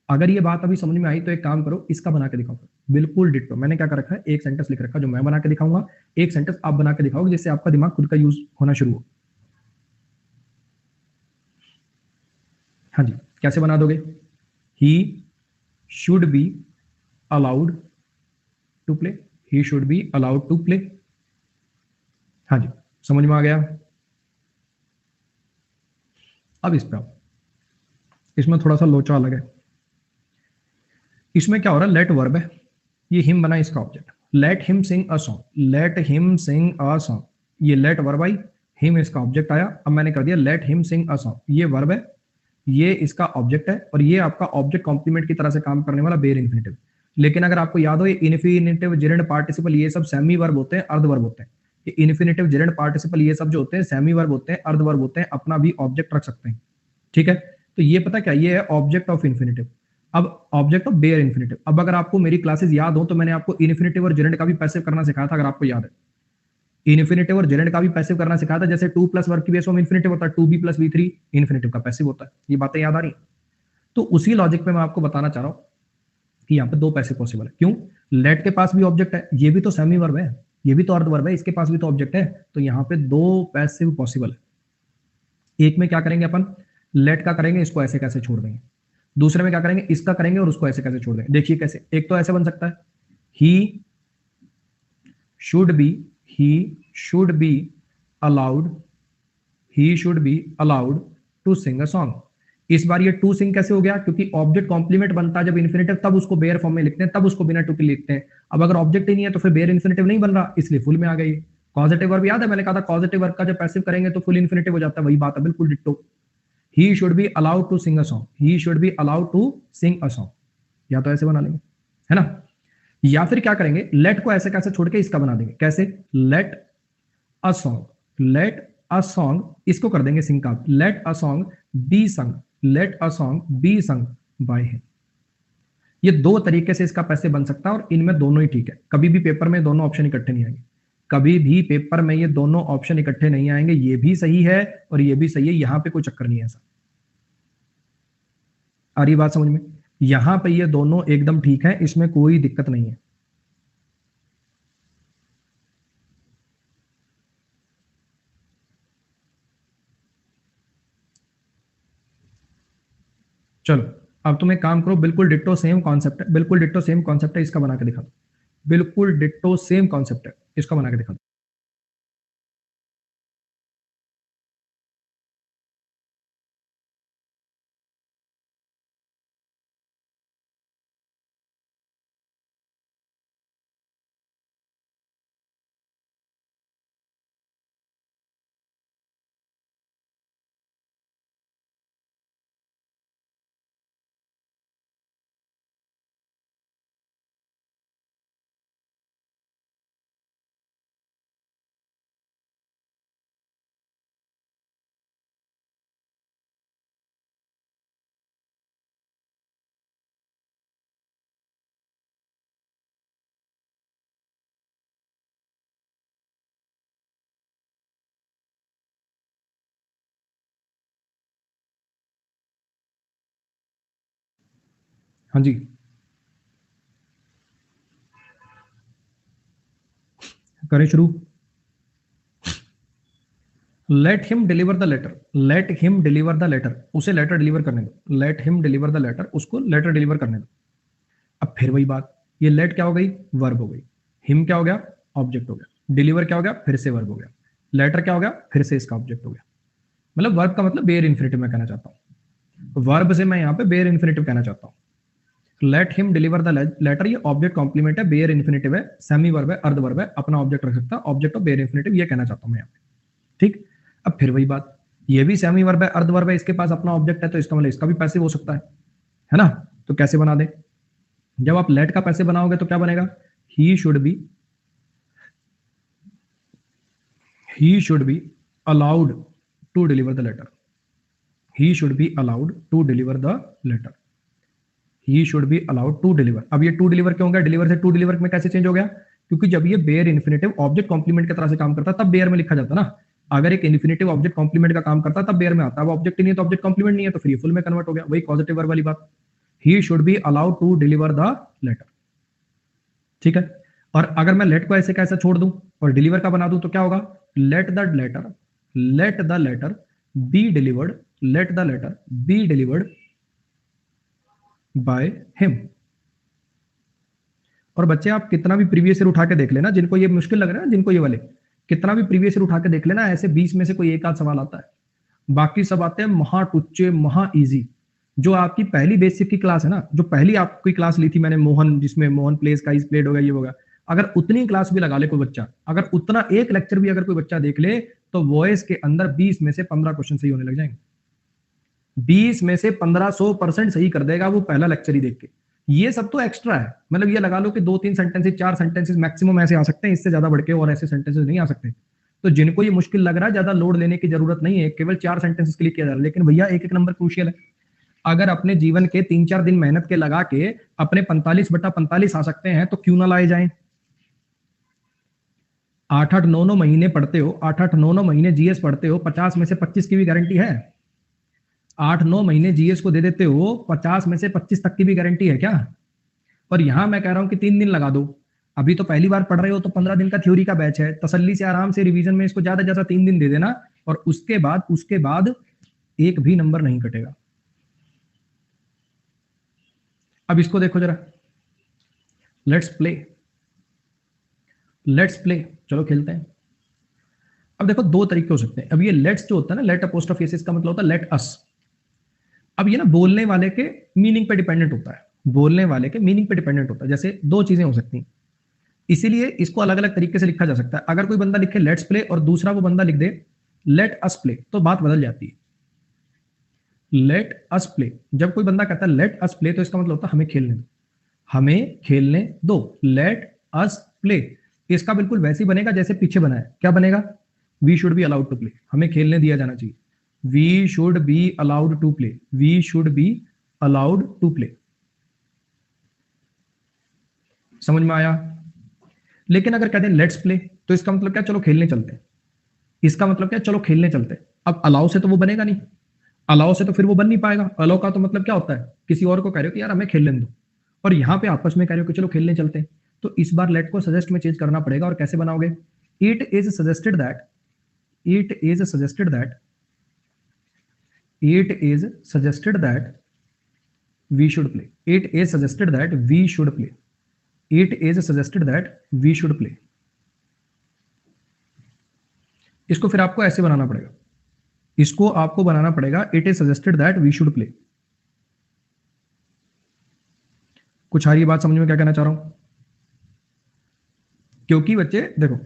अगर ये बात अभी समझ में आई तो एक काम करो, इसका बना के दिखाओ, बिल्कुल डिट्टो। मैंने क्या कर रखा है, एक सेंटेंस लिख रखा है जो मैं बना के दिखाऊंगा, एक सेंटेंस आप बना के दिखाओगे जिससे आपका दिमाग खुद का यूज होना शुरू हो। हाँ जी, कैसे बना दोगे, he should be allowed to play, he should be allowed to play. हाँ जी, समझ में आ गया। अब इस पे इसमें थोड़ा सा लोचा अलग है। इसमें क्या हो रहा है, लेट वर्ब है, ये हिम बना इसका object, late him sing a song, let him sing a song, ये लेट वर्ब आई, हिम इसका ऑब्जेक्ट आया। अब मैंने कर दिया late him sing a song, ये वर्ब है, ये इसका ऑब्जेक्ट है, और ये आपका ऑब्जेक्ट कॉम्प्लीमेंट की तरह से काम करने वाला बेयर इन्फिनिटिव। लेकिन अगर आपको याद हो, ये इन्फिनिटिव, जेरेंड पार्टिसिपल, ये सब सेमी वर्ब होते हैं, अर्ध वर्ब होते हैं। ये इन्फिनिटिव, जेरेंड पार्टिसिपल, ये सब जो होते हैं सेमी वर्ब होते हैं, अर्ध वर्ब होते हैं, अपना भी ऑब्जेक्ट रख सकते हैं। ठीक है, तो ये पता क्या, ये है ऑब्जेक्ट ऑफ इन्फिनिटिव। अब ऑब्जेक्ट ऑफ बेयर इन्फिनिटिव। अब अगर आपको मेरी क्लासेस याद हो तो मैंने आपको इन्फिनिटिव और जेरेंड का भी पैसिव करना सिखाया था, अगर आपको याद है। इन्फिनिटिव और जेरेंड का भी पैसिव करना सिखाया था। जैसे 2 प्लस वर्ब की बेस फॉर्म इन्फिनिटिव होता है, 2b प्लस v3 इन्फिनिटिव का पैसिव होता है। ये बातें याद आ रही हैं? तो उसी लॉजिक पे मैं आपको बताना चाह रहा हूं कि यहाँ पे दो पैसिव पॉसिबल है। क्यों? लेट के पास भी ऑब्जेक्ट है, ये भी तो सेमी वर्ब है, ये भी तो अर्ध वर्ब है, इसके पास भी तो ऑब्जेक्ट है, तो यहाँ पे दो पैसिव पॉसिबल है। एक में क्या करेंगे अपन, लेट का करेंगे, इसको ऐसे कैसे छोड़ देंगे। दूसरे में क्या करेंगे, इसका करेंगे और उसको ऐसे कैसे छोड़ देंगे। देखिए कैसे, एक तो ऐसे बन सकता है, ही should B, he should be allowed, he should be allowed to sing a song। इस बार ये टू सिंग कैसे हो गया, क्योंकि ऑब्जेक्ट कॉम्प्लीमेंट बनता है जब इन्फिनिटिव, तब उसको बेयर फॉर्म में लिखते हैं, तब उसको बिना टू के लिखते हैं। अब अगर ऑब्जेक्ट ही नहीं है तो फिर बेयर इन्फिनिटिव नहीं बन रहा, इसलिए फुल में आ गई। पॉजिटिव वर्ब याद है, मैंने कहा था पॉजिटिव वर्ब का जब पैसिव करेंगे तो फुल इन्फिनिटिव हो जाता है, वही बात है, बिल्कुल ditto. he should be allowed to sing a song, he should be allowed to sing a song। या तो ऐसे बना लेंगे, है ना, या फिर क्या करेंगे, लेट को ऐसे कैसे छोड़ के इसका बना देंगे। कैसे, let a song, let a song, इसको कर देंगे सिंग का, let a song be sung, let a song be sung by him. ये दो तरीके से इसका पैसे बन सकता है और इनमें दोनों ही ठीक है। कभी भी पेपर में दोनों ऑप्शन इकट्ठे नहीं आएंगे, कभी भी पेपर में ये दोनों ऑप्शन इकट्ठे नहीं आएंगे। ये भी सही है और ये भी सही है, यहां पे कोई चक्कर नहीं है ऐसा। आ रही बात समझ में? यहां पे ये दोनों एकदम ठीक है, इसमें कोई दिक्कत नहीं है। चलो अब तुम एक काम करो, बिल्कुल डिट्टो सेम कॉन्सेप्ट है, बिल्कुल डिट्टो सेम कॉन्सेप्ट है, इसका बना के दिखा दो। बिल्कुल डिट्टो सेम कॉन्सेप्ट है, इसका बना के दिखा दो। हाँ जी, करें शुरू। Let him deliver the letter, let him deliver the letter, उसे लेटर डिलीवर करने दो, let him deliver the letter, उसको लेटर डिलीवर करने दो। अब फिर वही बात, ये लेट क्या हो गई, वर्ब हो गई, हिम क्या हो गया, ऑब्जेक्ट हो गया, डिलीवर क्या हो गया, फिर से वर्ब हो गया, लेटर क्या हो गया, फिर से इसका ऑब्जेक्ट हो गया। मतलब वर्ब का मतलब बेयर इन्फिनिटिव मैं कहना चाहता हूँ, वर्ब से मैं यहाँ पे बेयर इन्फिनिटिव कहना चाहता हूँ। Let him deliver the letter, ये ऑब्जेक्ट कॉम्प्लीमेंट है, बेयर इन्फिनिटिव है, सेमी वर्ब है, अर्ध वर्ब है, अपना ऑब्जेक्ट रख सकता है, ऑब्जेक्ट ऑफ बेयर इन्फिनिटिव, ये कहना चाहता हूँ मैं यहाँ पे। ठीक, अब फिर वही बात, ये भी सेमी वर्ब है, अर्ध वर्ब है, इसके पास अपना ऑब्जेक्ट है, तो इसका मतलब इसका भी पैसिव हो सकता है ना। तो कैसे बना दे, जब आप लेट का पैसिव बनाओगे तो क्या बनेगा, he should be allowed to deliver the letter, he should be allowed to deliver the letter, he should be allowed to deliver. अब ये टू डिलीवर क्यों हो गया, डिलीवर से टू डिलीवर में कैसे चेंज हो गया, क्योंकि जब ये बेयर इन्फिनिटिव ऑब्जेक्ट कॉम्प्लीमेंट की तरह से काम करता है तब बेयर में लिखा जाता ना। अगर एक इन्फिनिटिव ऑब्जेक्ट कॉम्प्लीमेंट का काम करता है तब बेयर में आता है, अब ऑब्जेक्ट नहीं है तो ऑब्जेक्ट कॉम्प्लीमेंट नहीं है, तो फिर फुल में कन्वर्ट हो गया, वही पॉजिटिव वर्ब वाली बात, he should be allowed to deliver the letter. ठीक है, और अगर मैं लेट को ऐसे कैसे छोड़ दूं और डिलीवर का बना दूं तो क्या होगा, let the letter, let the letter be delivered, let the letter be delivered by him. और बच्चे आप कितना भी प्रीवियस ईयर उठा के देख लेना, जिनको ये मुश्किल लग रहा है, जिनको ये वाले, कितना भी प्रीवियस ईयर उठा के देख लेना, ऐसे 20 में से कोई एक आध सवाल आता है, बाकी सब आते हैं महा टुच्चे, महा इजी। जो आपकी पहली बेसिक की क्लास है ना, जो पहली आपकी क्लास ली थी मैंने मोहन, जिसमें मोहन प्लेस का इस प्लेड होगा, ये होगा, अगर उतनी क्लास भी लगा ले कोई बच्चा, अगर उतना एक लेक्चर भी अगर कोई बच्चा देख ले, तो वॉइस के अंदर 20 में से 15 क्वेश्चन सही होने लग जाएंगे। 20 में से 1500% सही कर देगा वो पहला लेक्चर ही देख के। ये सब तो एक्स्ट्रा है, मतलब ये लगा लो कि 2-3 सेंटेंसेस 4 सेंटेंसेस मैक्सिमम ऐसे आ सकते हैं, इससे ज्यादा बढ़ के और ऐसे सेंटेंसेस नहीं आ सकते। तो जिनको ये मुश्किल लग रहा है, ज्यादा लोड लेने की जरूरत नहीं है, केवल 4 सेंटेंसेस के लिए किया जा रहा है। लेकिन भैया एक एक नंबर क्रूशियल है। अगर अपने जीवन के 3-4 दिन मेहनत के लगा के अपने 45/45 आ सकते हैं तो क्यों ना लाए जाएं। 8-8 9-9 महीने पढ़ते हो, 8-8 9-9 महीने जीएस पढ़ते हो, 50 में से 25 की भी गारंटी है। 8-9 महीने जीएस को दे देते हो, 50 में से 25 तक की भी गारंटी है क्या? पर यहां मैं कह रहा हूं कि 3 दिन लगा दो। अभी तो पहली बार पढ़ रहे हो तो 15 दिन का थ्योरी का बैच है, तसल्ली से आराम से रिवीजन में इसको ज्यादा ज्यादा 3 दिन दे देना, और उसके बाद एक भी नंबर नहीं कटेगा। अब इसको देखो जरा, लेट्स प्ले, चलो खेलते हैं। अब देखो दो तरीके हो सकते हैं। अब ये लेट्स जो होता है ना, लेट अपोस्ट्रोफी एस, इसका मतलब होता है लेट अस। अब ये ना बोलने वाले के मीनिंग पे डिपेंडेंट होता है, बोलने वाले के मीनिंग पे डिपेंडेंट होता है। जैसे दो चीजें हो सकती हैं, इसीलिए इसको अलग अलग तरीके से लिखा जा सकता है। अगर कोई बंदा लिखे लेट्स प्ले और दूसरा वो बंदा लिख दे लेट अस प्ले, तो बात बदल जाती है। लेट अस प्ले, जब कोई बंदा कहता है लेट अस प्ले, तो इसका मतलब होता है हमें खेलने दो, हमें खेलने दो। लेट अस प्ले, इसका बिल्कुल वैसे ही बनेगा जैसे पीछे बना है। क्या बनेगा? We should be allowed to play, हमें खेलने दिया जाना चाहिए। We should be allowed to play, we should be allowed to play. समझ में आया? लेकिन अगर कहते हैं लेट्स प्ले, तो इसका मतलब क्या? चलो खेलने चलते हैं। इसका मतलब क्या? चलो खेलने चलते हैं। अब अलाउ से तो वो बनेगा नहीं, अलाउ से तो फिर वो बन नहीं पाएगा। अलाउ का तो मतलब क्या होता है? किसी और को कह रहे हो कि यार हमें खेलने दो, और यहां पे आपस में कह रहे हो कि चलो खेलने चलते हैं। तो इस बार लेट को सजेस्ट में चेंज करना पड़ेगा। और कैसे बनाओगे? It is suggested that, it is suggested that, it is suggested that we should play, it is suggested that we should play, it is suggested that we should play. इसको फिर आपको ऐसे बनाना पड़ेगा, इसको आपको बनाना पड़ेगा it is suggested that we should play. कुछ आ रही बात समझ में क्या कहना चाह रहा हूं? क्योंकि बच्चे देखो,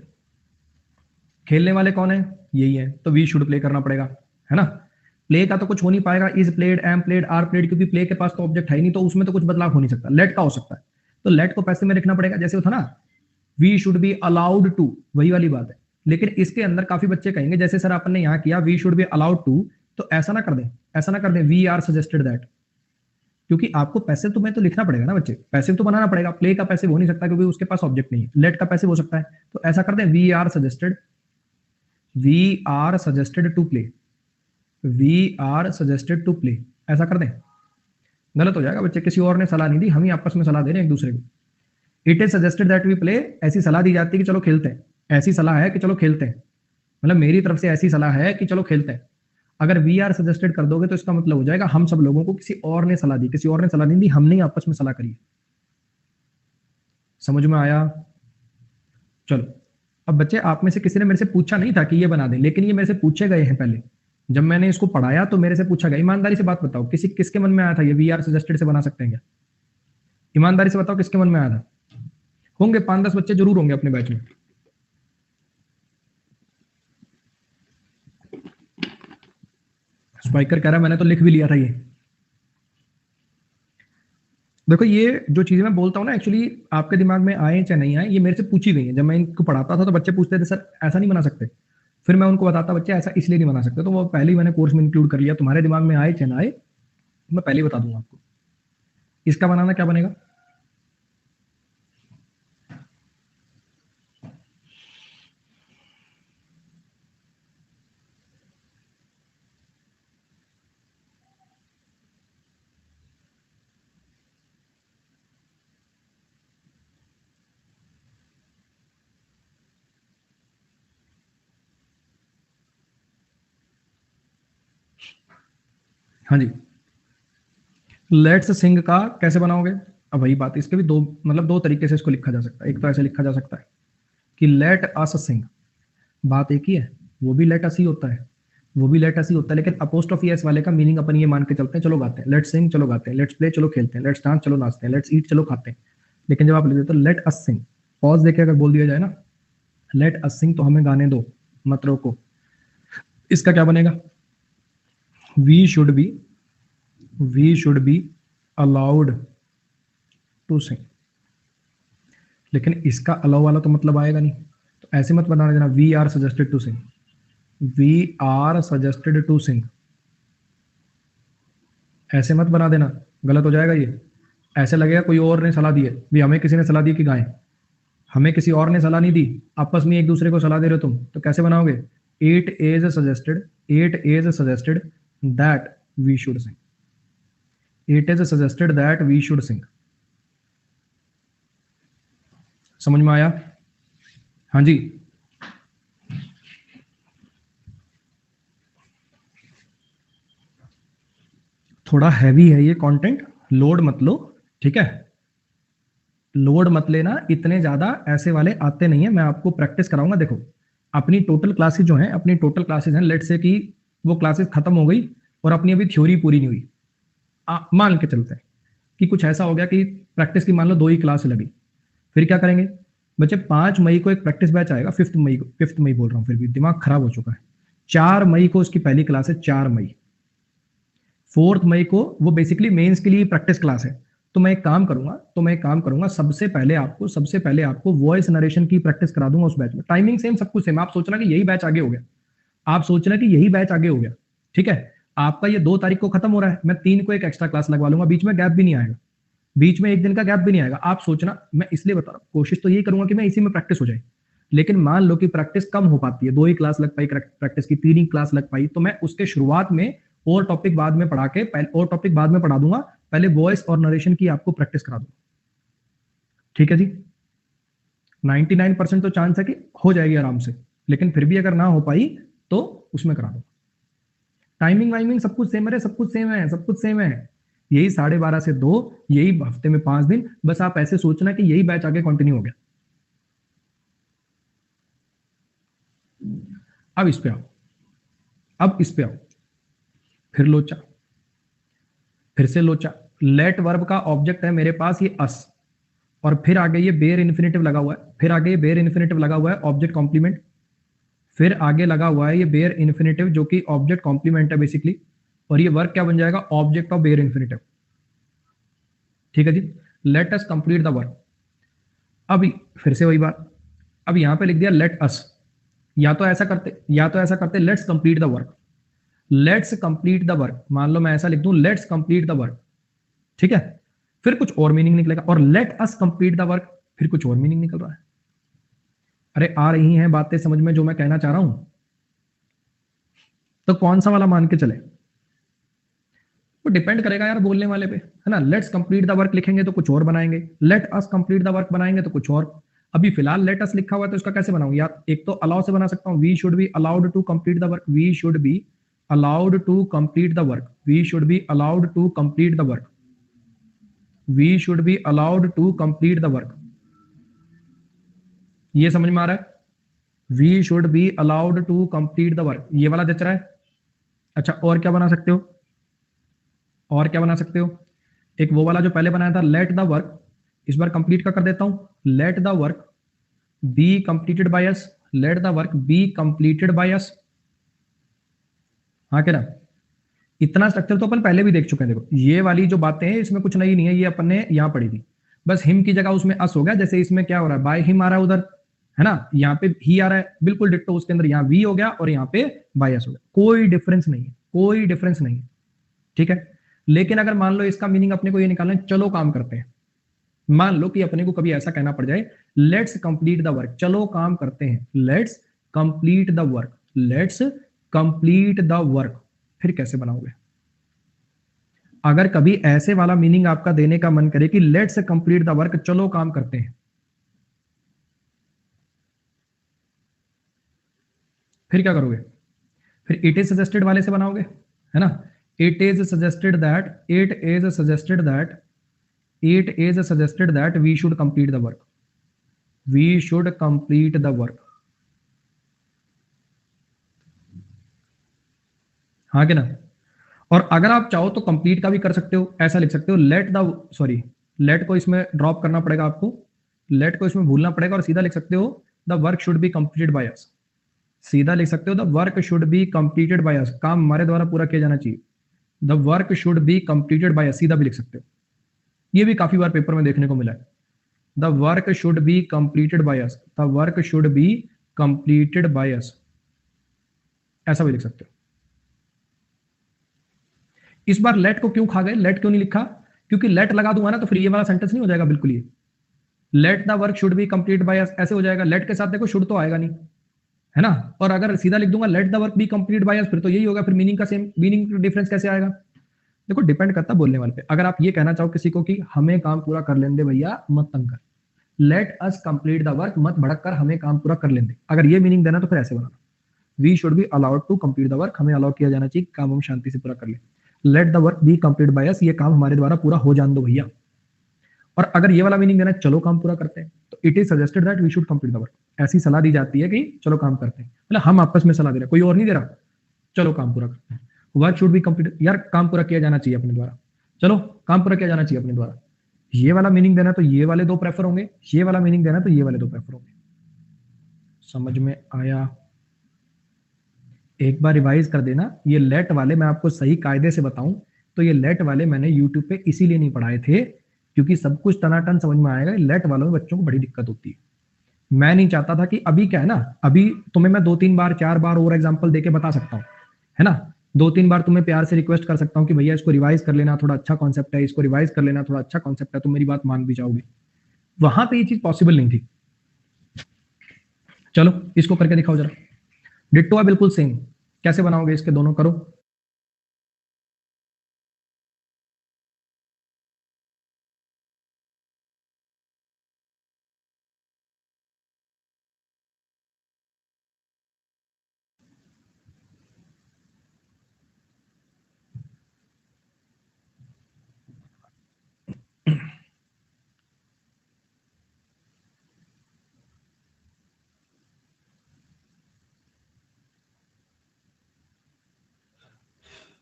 खेलने वाले कौन है? यही है, तो वी शुड प्ले करना पड़ेगा, है ना। प्ले का तो कुछ हो नहीं पाएगा, is played, am played, are played, क्योंकि प्ले के पास तो ऑब्जेक्ट है ही नहीं, तो उसमें तो कुछ बदलाव हो नहीं सकता। लेट का हो सकता है, तो लेट को पैसे में लिखना पड़ेगा। जैसे वो था ना, we should be allowed to, वही वाली बात है। लेकिन इसके अंदर काफी बच्चे कहेंगे, जैसे सर आपने यहां किया we should be allowed to, तो ऐसा ना कर दें, ऐसा ना कर दें वी आर सजेस्टेड दैट, क्योंकि आपको पैसे तो में तो लिखना पड़ेगा ना बच्चे, पैसे तो बनाना पड़ेगा। प्ले का पैसे हो नहीं सकता क्योंकि उसके पास ऑब्जेक्ट नहीं है। लेट का पैसे हो सकता है, तो ऐसा कर दें we are suggested, we are suggested to play, we are suggested to play, ऐसा कर दें। गलत हो जाएगा बच्चे, किसी और ने सलाह नहीं दी, हम ही आपस में सलाह दे रहे हैं एक दूसरे को। It is suggested that we play, ऐसी सलाह दी जाती है कि चलो खेलते हैं, ऐसी सलाह है कि चलो खेलते हैं, मतलब मेरी तरफ से ऐसी सलाह है कि चलो खेलते हैं। अगर वी आर सजेस्टेड कर दोगे तो इसका मतलब हो जाएगा हम सब लोगों को किसी और ने सलाह दी, किसी और ने सलाह नहीं दी, हमने ही आपस में सलाह करी। समझ में आया? चलो, अब बच्चे आप में से किसी ने मेरे से पूछा नहीं था कि ये बना दें, लेकिन ये मेरे से पूछे गए हैं पहले। जब मैंने इसको पढ़ाया तो मेरे से पूछा गया। ईमानदारी से बात बताओ, किसके मन में आया था ये वी आर सजेस्टेड से बना सकते हैं क्या? ईमानदारी से बताओ किसके मन में आया था? होंगे 5-10 बच्चे जरूर होंगे अपने बैच में। स्पाइकर कह रहा है मैंने तो लिख भी लिया था ये। देखो ये जो चीजें मैं बोलता हूँ ना, एक्चुअली आपके दिमाग में आए चाहे नहीं आए, ये मेरे से पूछी गई है। जब मैं इनको पढ़ाता था तो बच्चे पूछते थे सर ऐसा नहीं बना सकते, फिर मैं उनको बताता बच्चे ऐसा इसलिए नहीं बना सकते, तो वो पहले ही मैंने कोर्स में इंक्लूड कर लिया। तुम्हारे दिमाग में आए चाहे ना आए, मैं पहले ही बता दूंगा आपको। इसका बनाना क्या बनेगा? हाँ जी, लेट्स सिंग का कैसे बनाओगे? अब वही बात, इसके भी दो मतलब दो तरीके से इसको लिखा जा सकता है। एक तो ऐसे लिखा जा सकता है कि लेट अस सिंग, बात एक ही है, वो भी लेट अस ही होता है, वो भी लेट अस ही होता है, लेकिन अपोस्ट्रोफी एस वाले का मीनिंग अपन ये मान के चलते हैं, चलो गाते हैं। लेट्स सिंग, चलो गाते हैं। लेट्स प्ले, चलो खेलते हैं। लेट्स डांस, चलो नाचते हैं। लेट्स ईट, चलो खाते हैं। लेकिन जब आप लिख देते हो लेट अस सिंग, पॉज देके अगर बोल दिया जाए ना लेट अस सिंग, तो हमें गाने दो, मत रोको, इसका क्या बनेगा? We should be, we should be allowed to sing, लेकिन इसका अलाउ वाला तो मतलब आएगा नहीं, तो ऐसे मत बना देना we are suggested to sing, we are suggested to sing, ऐसे मत बना देना, गलत हो जाएगा ये। ऐसे लगेगा कोई और ने सलाह दी है, भी हमें किसी ने सलाह दी कि गाएं, हमें किसी और ने सलाह नहीं दी, आपस में एक दूसरे को सलाह दे रहे हो तुम, तो कैसे बनाओगे? It is suggested that we should sing, it is suggested that we should sing. समझ में आया? हाँ जी, थोड़ा हैवी है ये कंटेंट, लोड मत लो, ठीक है, लोड मत लेना, इतने ज्यादा ऐसे वाले आते नहीं है, मैं आपको प्रैक्टिस कराऊंगा। देखो अपनी टोटल क्लासेस जो है, अपनी टोटल क्लासेस हैं, लेट से कि वो क्लासेस खत्म हो गई और अपनी अभी थ्योरी पूरी नहीं हुई, मान के चलते हैं कि कुछ ऐसा हो गया कि प्रैक्टिस की मान लो 2 ही क्लास लगी, फिर क्या करेंगे बच्चे? 5 मई को एक प्रैक्टिस बैच आएगा, 5 मई बोल रहा हूँ, फिर भी दिमाग खराब हो चुका है। 4 मई को उसकी पहली क्लास है, 4 मई। 4 मई को वो बेसिकली मेंस के लिए प्रैक्टिस क्लास है। तो मैं एक काम करूंगा, सबसे पहले आपको वॉइस नरेशन की प्रैक्टिस करा दूंगा उस बैच में। टाइमिंग सेम, सब कुछ सेम। आप सोचना कि यही बैच आगे हो गया, ठीक है? आपका ये 2 तारीख को खत्म हो रहा है, मैं 3 को एक एक्स्ट्रा क्लास लगवा लूंगा, बीच में गैप भी नहीं आएगा, बीच में 1 दिन का गैप भी नहीं आएगा। आप सोचना, मैं इसलिए बता रहा हूं, कोशिश तो यही करूंगा कि मैं इसी में प्रैक्टिस हो जाए, लेकिन मान लो कि प्रैक्टिस कम हो पाती है, 2 ही क्लास लग पाई प्रैक्टिस की, 3 ही क्लास लग पाई, तो मैं उसके शुरुआत में और टॉपिक बाद में पढ़ा दूंगा, पहले वॉइस और नरेशन की आपको प्रैक्टिस करा दूंगा, ठीक है जी? 99% तो चांस है कि हो जाएगी आराम से, लेकिन फिर भी अगर ना हो पाई तो उसमें करा दो। टाइमिंग वाइमिंग सब कुछ सेम है, सब कुछ सेम है, यही 12:30 से 2, यही हफ्ते में 5 दिन, बस आप ऐसे सोचना कि यही बैच आगे कंटिन्यू हो गया। अब इस पे आओ, फिर लोचा, फिर से लोचा। लेट वर्ब का ऑब्जेक्ट है मेरे पास ये अस, और फिर आगे ये बेयर इन्फिनेटिव लगा हुआ है, ऑब्जेक्ट कॉम्प्लीमेंट, फिर आगे लगा हुआ है ये बेयर इन्फिनेटिव जो कि ऑब्जेक्ट कॉम्प्लीमेंट है बेसिकली, और ये वर्क क्या बन जाएगा? ऑब्जेक्ट ऑफ बेयर इन्फिनेटिव, ठीक है जी? Let us complete the work. अभी फिर से वही बात, अब यहां पे लिख दिया लेट अस, या तो ऐसा करते लेट्स कंप्लीट द वर्क, मान लो मैं ऐसा लिख दूं लेट्स कंप्लीट द वर्क, ठीक है? फिर कुछ और मीनिंग निकलेगा, और late us complete the work फिर कुछ और मीनिंग निकल रहा है। अरे आ रही हैं बातें समझ में जो मैं कहना चाह रहा हूं? तो कौन सा वाला मान के चले? वो डिपेंड करेगा यार बोलने वाले पे, है ना? लेट्स कंप्लीट द वर्क लिखेंगे तो कुछ और बनाएंगे, late us complete the work बनाएंगे तो कुछ और। अभी फिलहाल लेट अस लिखा हुआ है तो इसका कैसे बनाऊं यार? एक तो अलाउ से बना सकता हूं, we should be allowed to complete the work, we should be allowed to complete the work, we should be allowed to complete the work, we should be allowed to complete the work. ये समझ में आ रहा है? We should be allowed to complete the work, ये वाला जच रहा है? अच्छा, और क्या बना सकते हो? एक वो वाला जो पहले बनाया था, लेट द वर्क, इस बार कंप्लीट का कर देता हूं, late the work B completed by us, late the work B completed by अस। हाँ, क्या ना? इतना स्ट्रक्चर तो अपन पहले भी देख चुके हैं। देखो ये वाली जो बातें हैं इसमें कुछ नई नहीं है, ये अपन ने यहां पढ़ी थी, बस हिम की जगह उसमें अस हो गया। जैसे इसमें क्या हो रहा है, बाय हिम आ रहा है उधर, है ना? यहाँ पे ही आ रहा है, बिल्कुल डिट्टो उसके अंदर यहाँ वी हो गया और यहाँ पे बाय अस हो गया, कोई डिफरेंस नहीं है, ठीक है? लेकिन अगर मान लो इसका मीनिंग अपने को ये निकालना है, चलो काम करते हैं, मान लो कि अपने को कभी ऐसा कहना पड़ जाए, लेट्स कंप्लीट द वर्क, चलो काम करते हैं, लेट्स कंप्लीट द वर्क, फिर कैसे बनाओगे? अगर कभी ऐसे वाला मीनिंग आपका देने का मन करे कि लेट्स कंप्लीट द वर्क, चलो काम करते हैं, फिर क्या करोगे? फिर इट इज सजेस्टेड वाले से बनाओगे, है ना? It is suggested that we should complete the work, हाँ कि ना? और अगर आप चाहो तो कंप्लीट का भी कर सकते हो, ऐसा लिख सकते हो लेट को इसमें ड्रॉप करना पड़ेगा आपको, लेट को इसमें भूलना पड़ेगा और सीधा लिख सकते हो the work should be completed by अस, काम हमारे द्वारा पूरा किया जाना चाहिए, the work should be completed by अस, सीधा भी लिख सकते हो। ये भी काफी बार पेपर में देखने को मिला है। The work should be completed by us, the work should be completed by अस, ऐसा भी लिख सकते हो। इस बार लेट को क्यों खा गए, लेट क्यों नहीं लिखा? क्योंकि लेट लगा दूंगा ना तो फिर ये वाला सेंटेंस नहीं हो जाएगा बिल्कुल ये, late the work should be complete by us ऐसे हो जाएगा। लेट के साथ देखो शुड तो आएगा नहीं, है ना। और अगर सीधा लिख दूंगा let the work be complete by us, फिर तो यही होगा, फिर मीनिंग का सेम, मीनिंग डिफरेंस कैसे आएगा? देखो डिपेंड करता बोलने वाले पे। अगर आप ये कहना चाहो किसी को कि हमें काम पूरा कर लेने दे भैया, मत तंग कर, late us complete the work, मत भड़क कर, हमें काम पूरा कर लेने दे, अगर ये मीनिंग देना तो फिर ऐसे बनाना, we should be allowed to complete the work, हमें अलाउ किया जाना चाहिए काम हम शांति से पूरा कर ले। Let the work be complete by us, ये काम हमारे द्वारा पूरा हो जान दो भैया। और अगर ये वाला मीनिंग देना चलो काम पूरा करते हैं, तो it is suggested that we should complete the work, ऐसी सलाह दी जाती है कि चलो काम करते हैं, मतलब हम आपस में सलाह दे रहे हैं, कोई और नहीं दे रहा, चलो काम पूरा करते हैं। वर्क शुड बी कंप्लीट, यार काम पूरा किया जाना चाहिए अपने द्वारा, चलो काम पूरा किया जाना चाहिए अपने द्वारा। ये वाला मीनिंग देना तो ये वाले दो प्रेफर होंगे, ये वाला मीनिंग देना तो ये वाले दो प्रेफर होंगे। समझ में आया? एक बार रिवाइज कर देना। ये लेट वाले मैं आपको सही कायदे से बताऊं तो ये लेट वाले मैंने यूट्यूब पे इसीलिए नहीं पढ़ाए थे क्योंकि सब कुछ टनाटन समझ में आएगा, लेट वालों में बच्चों को बड़ी दिक्कत होती है। मैं नहीं चाहता था कि अभी क्या है ना, अभी तुम्हें मैं 2-3 बार 4 बार और एग्जाम्पल देके बता सकता हूँ, है ना। 2-3 बार तुम्हें प्यार से रिक्वेस्ट कर सकता हूँ कि भैया इसको रिवाइज कर लेना, थोड़ा अच्छा कॉन्सेप्ट है, इसको रिवाइज कर लेना, थोड़ा अच्छा कॉन्सेप्ट है, तुम मेरी बात मान भी जाओगे। वहां पे ये चीज पॉसिबल नहीं थी। चलो इसको करके दिखाओ जरा, डिट्टो है बिल्कुल सेम, कैसे बनाओगे इसके दोनों, करो।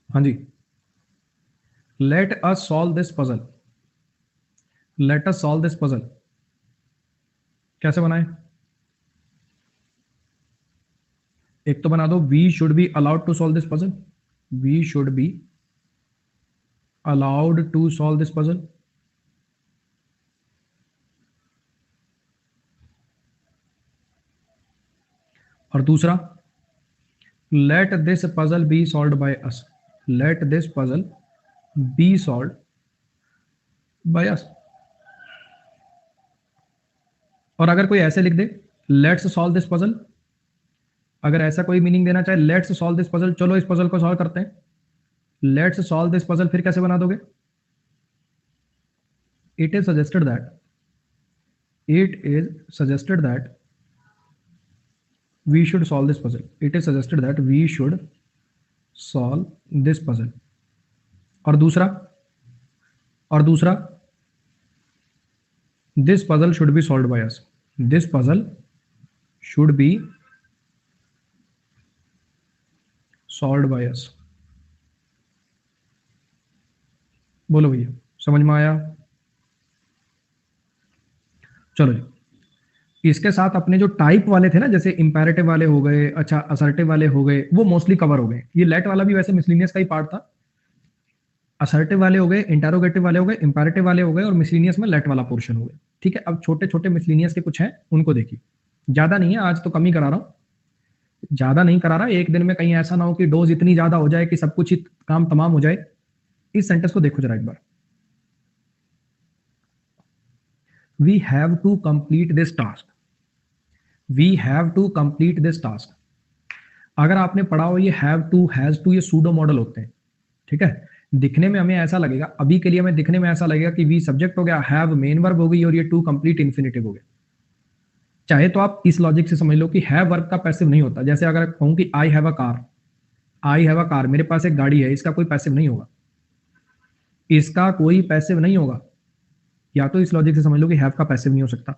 हाँ जी, let us solve this puzzle, let us solve this puzzle कैसे बनाए? एक तो बना दो we should be allowed to solve this puzzle, we should be allowed to solve this puzzle. और दूसरा let this puzzle be solve by us, let this puzzle be solve by us. और अगर कोई ऐसे लिख दे लेट्स सॉल्व दिस पजल, अगर ऐसा कोई मीनिंग देना चाहे लेट्स सॉल्व दिस पजल, चलो इस पजल को सॉल्व करते हैं, लेट्स सॉल्व दिस पजल, फिर कैसे बना दोगे? It is suggested that, it is suggested that we should solve this puzzle, it is suggested that we should solve this puzzle। और दूसरा, और दूसरा this puzzle should be solved by us, this puzzle should be solved by us। बोलो भैया समझ में आया? चलो जी, इसके साथ अपने जो टाइप वाले थे ना, जैसे इंपैरेटिव वाले हो गए, अच्छा असर्टिव वाले हो गए, वो मोस्टली कवर हो गए। ये लेट वाला भी वैसे मिसलिनियस का ही पार्ट था। असर्टिव वाले हो गए, इंटरोगेटिव वाले हो गए, इंपैरेटिव वाले हो गए, और मिसलिनियस में लेट वाला पोर्शन हो गया। ठीक है, अब छोटे छोटे मिसलिनियस के कुछ हैं, उनको देखिए। ज्यादा नहीं है, आज तो कम ही करा रहा हूं, ज्यादा नहीं करा रहा। एक दिन में कहीं ऐसा ना हो कि डोज इतनी ज्यादा हो जाए कि सब कुछ ही काम तमाम हो जाए। इस सेंटेंस को देखो जरा एक बार, we have to complete this task, we have to complete this task. अगर आपने पढ़ा हो ये हैव टू, हैज टू, ये सूडो मॉडल होते हैं। ठीक है, दिखने में हमें ऐसा लगेगा, अभी के लिए हमें दिखने में ऐसा लगेगा कि वी सब्जेक्ट हो गया, हैव मेन वर्ब हो गई, और ये टू कंप्लीट इन्फिनिटिव हो गया। चाहे तो आप इस लॉजिक से समझ लो कि हैव वर्ब का पैसिव नहीं होता। जैसे अगर कहूं कि I have a car, I have a car, मेरे पास एक गाड़ी है, इसका कोई पैसिव नहीं होगा, इसका कोई पैसिव नहीं होगा। या तो इस लॉजिक से समझ लो कि हैव का पैसिव नहीं हो सकता,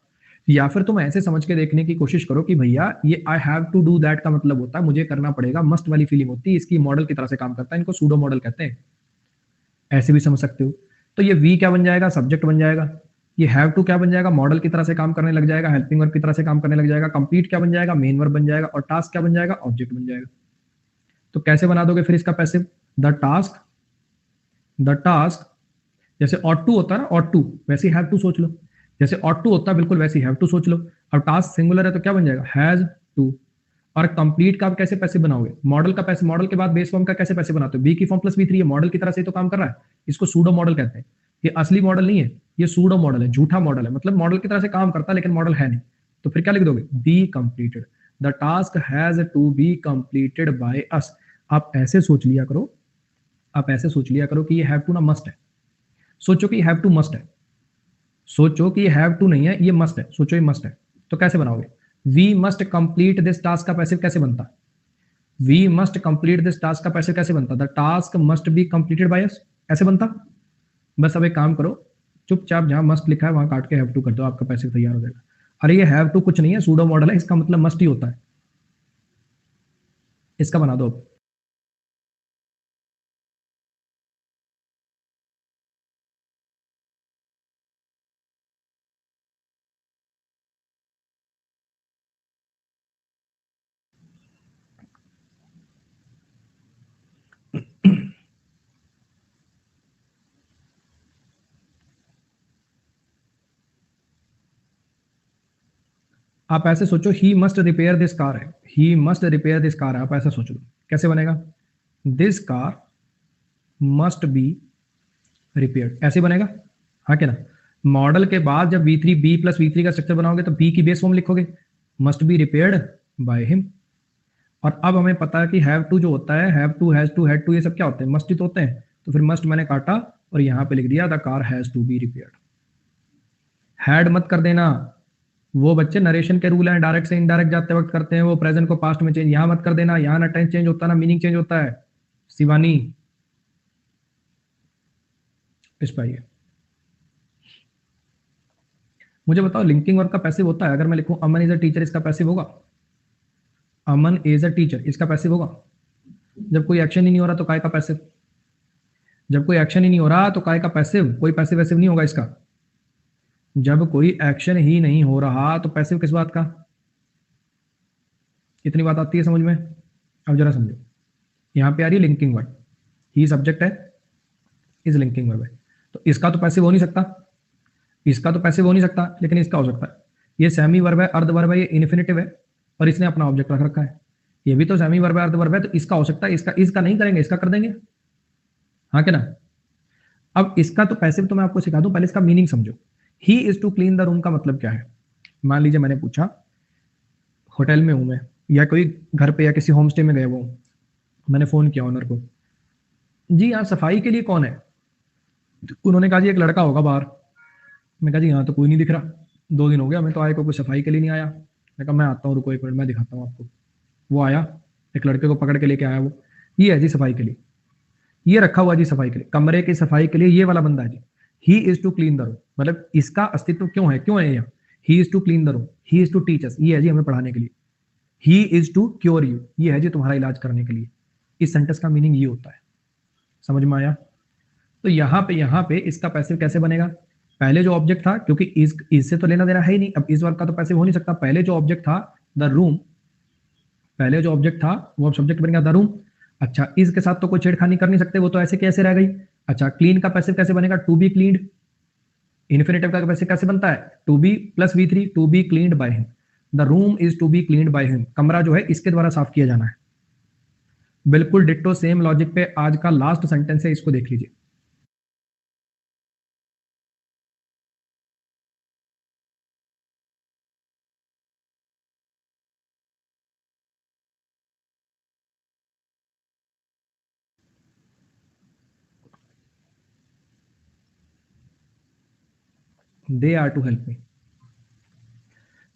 या फिर तुम ऐसे समझ के देखने की कोशिश करो कि भैया ये I have to do that का मतलब होता है मुझे करना पड़ेगा, मस्ट वाली फीलिंग होती है, इसकी मॉडल की तरह से काम करता है, इनको सूडो मॉडल कहते हैं। ऐसे भी समझ सकते हो। तो ये वी क्या बन जाएगा? सब्जेक्ट बन जाएगा। ये हैव टू क्या बन जाएगा? मॉडल की तरह से काम करने लग जाएगा, हेल्पिंग वर्ब की तरह से काम करने लग जाएगा। कंप्लीट क्या बन जाएगा? मेन वर्ब बन जाएगा। और टास्क क्या बन जाएगा? ऑब्जेक्ट बन जाएगा। तो कैसे बना दोगे फिर इसका पैसिव? द टास्क जैसे ऑट टू होता है ना, ऑट टू, वैसे हैव टू सोच लो। जैसे ऑट टू होता है बिल्कुल वैसे हैव टू सोच लो। अब टास्क सिंगुलर है तो क्या बन जाएगा, हैज टू। और कंप्लीट का आप कैसे पैसे बनाओगे, मॉडल का पैसे, मॉडल के बाद बेस फॉर्म का कैसे पैसे बनाते हो, बी की फॉर्म प्लस बी थ्री है, मॉडल की तरह से तो काम कर रहा है। इसको सूडो मॉडल कहते हैं। ये असली मॉडल नहीं है, ये सूडो मॉडल है, झूठा मॉडल है, मतलब मॉडल की तरह से काम करता है लेकिन मॉडल है नहीं। तो फिर क्या लिख दोगे, be completed, the task has to be completed by us. आप ऐसे सोच लिया करो, आप ऐसे सोच लिया करो कि ये हैव टू ना मस्ट है। सोचो कि हैव टू मस्ट है, सोचो कि ये हैव टू नहीं है, ये मस्ट है, सोचो ये मस्ट है। तो कैसे बनाओगे, we must complete this task का पैसिव कैसे बनता, we must complete this task का पैसिव कैसे बनता, the task must be completed by us, ऐसे बनता। बस अब एक काम करो, चुपचाप जहां मस्ट लिखा है वहां काट के हैव टू कर दो, आपका पैसिव तैयार हो जाएगा। अरे ये हैव टू कुछ नहीं है, सूडो मॉडल है, इसका मतलब मस्ट ही होता है। इसका बना दो अब। आप ऐसे सोचो, he must repair this car है, he must repair this car है, आप ऐसा सोच लो। कैसे बनेगा, this car must be repaired, ऐसे बनेगा। हाँ क्या ना, मॉडल के बाद जब V3 बी प्लस V3 का स्ट्रक्चर बनाओगे तो बी की बेस फॉर्म लिखोगे, must be repaired bye him. और अब हमें पता है कि हैव टू जो होता है, have to, has to, had to, ये सब क्या होते हैं, मस्ट ही तो होते हैं। तो फिर मस्ट मैंने काटा और यहां पे लिख दिया the car has to be repaired. Had मत कर देना, वो बच्चे नरेशन के रूल हैं, डायरेक्ट से इनडायरेक्ट जाते वक्त करते हैं, वो प्रेजेंट को पास्ट में चेंज, यहां मत कर देना, यहां ना टेंस चेंज होता है ना मीनिंग चेंज होता है। शिवानी इस पर आइए, मुझे बताओ लिंकिंग वर्क का पैसिव होता है, अगर मैं लिखूं अमन इज अ टीचर, इसका पैसिव होगा, अमन इज अ टीचर, इसका पैसिव होगा। जब कोई एक्शन ही नहीं हो रहा तो काय का पैसिव, जब कोई एक्शन ही नहीं हो रहा तो काय का पैसिव, कोई पैसिव वैसिव नहीं होगा इसका। जब कोई एक्शन ही नहीं हो रहा तो पैसिव किस बात का, इतनी बात आती है समझ में। अब जरा समझो, यहां पे आ रही है लिंकिंग वर्ड, ही सब्जेक्ट है, इज लिंकिंग वर्ब है, तो इसका तो पैसिव हो नहीं सकता, इसका तो पैसिव हो नहीं सकता, लेकिन इसका हो सकता है। ये सेमी वर्ब है, अर्ध वर्ब है, ये इन्फिनेटिव है और इसने अपना ऑब्जेक्ट रख रखा है। ये भी तो सेमी वर्ब है, अर्ध वर्ब है, तो इसका हो सकता है, इसका नहीं करेंगे, इसका कर देंगे। हाँ क्या ना। अब इसका तो पैसिव तो मैं आपको सिखा दूं, पहले इसका मीनिंग समझो। He is to clean the room का मतलब क्या है, मान लीजिए मैंने पूछा होटल में हूं मैं, या कोई घर पे या किसी होम स्टे में गए वो, मैंने फोन किया ऑनर को, जी यहाँ सफाई के लिए कौन है, तो उन्होंने कहा जी एक लड़का होगा बाहर। मैं कहा जी यहाँ तो कोई नहीं दिख रहा, 2 दिन हो गया मैं तो आए को, कोई सफाई के लिए नहीं आया। मैं कहा मैं आता हूँ, रुको 1 मिनट मैं दिखाता हूँ आपको। वो आया, एक लड़के को पकड़ के लेके आया, वो ये है जी सफाई के लिए, ये रखा हुआ जी सफाई के लिए, कमरे की सफाई के लिए ये वाला बंदा है जी। He is to clean the room, मतलब इसका अस्तित्व क्यों है यहाँ, he is to clean the room, he is to teach us, ये है जी हमें पढ़ाने के लिए, he is to cure you, ये है जी तुम्हारा इलाज करने के लिए। इस सेंटेंस का मीनिंग ये होता है, समझ में आया। तो यहाँ पे इसका पैसिव कैसे बनेगा, पहले जो ऑब्जेक्ट था, क्योंकि इससे तो लेना देना है ही नहीं, अब इस वर्ग का तो पैसिव हो नहीं सकता, पहले जो ऑब्जेक्ट था द रूम, पहले जो ऑब्जेक्ट था वो अब सब्जेक्ट बनेगा द रूम। अच्छा, इसके साथ तो कोई छेड़खानी कर नहीं सकते, वो तो ऐसे कैसे रह गई। अच्छा, क्लीन का पैसिव कैसे बनेगा, टू बी क्लीन्ड, इन्फिनेटिव का पैसिव कैसे बनता है, to be plus V3, to be cleaned by him, the room is to be cleaned by him, कमरा जो है इसके द्वारा साफ किया जाना है। बिल्कुल डिट्टो सेम लॉजिक पे आज का लास्ट सेंटेंस है, इसको देख लीजिए। They are to help me,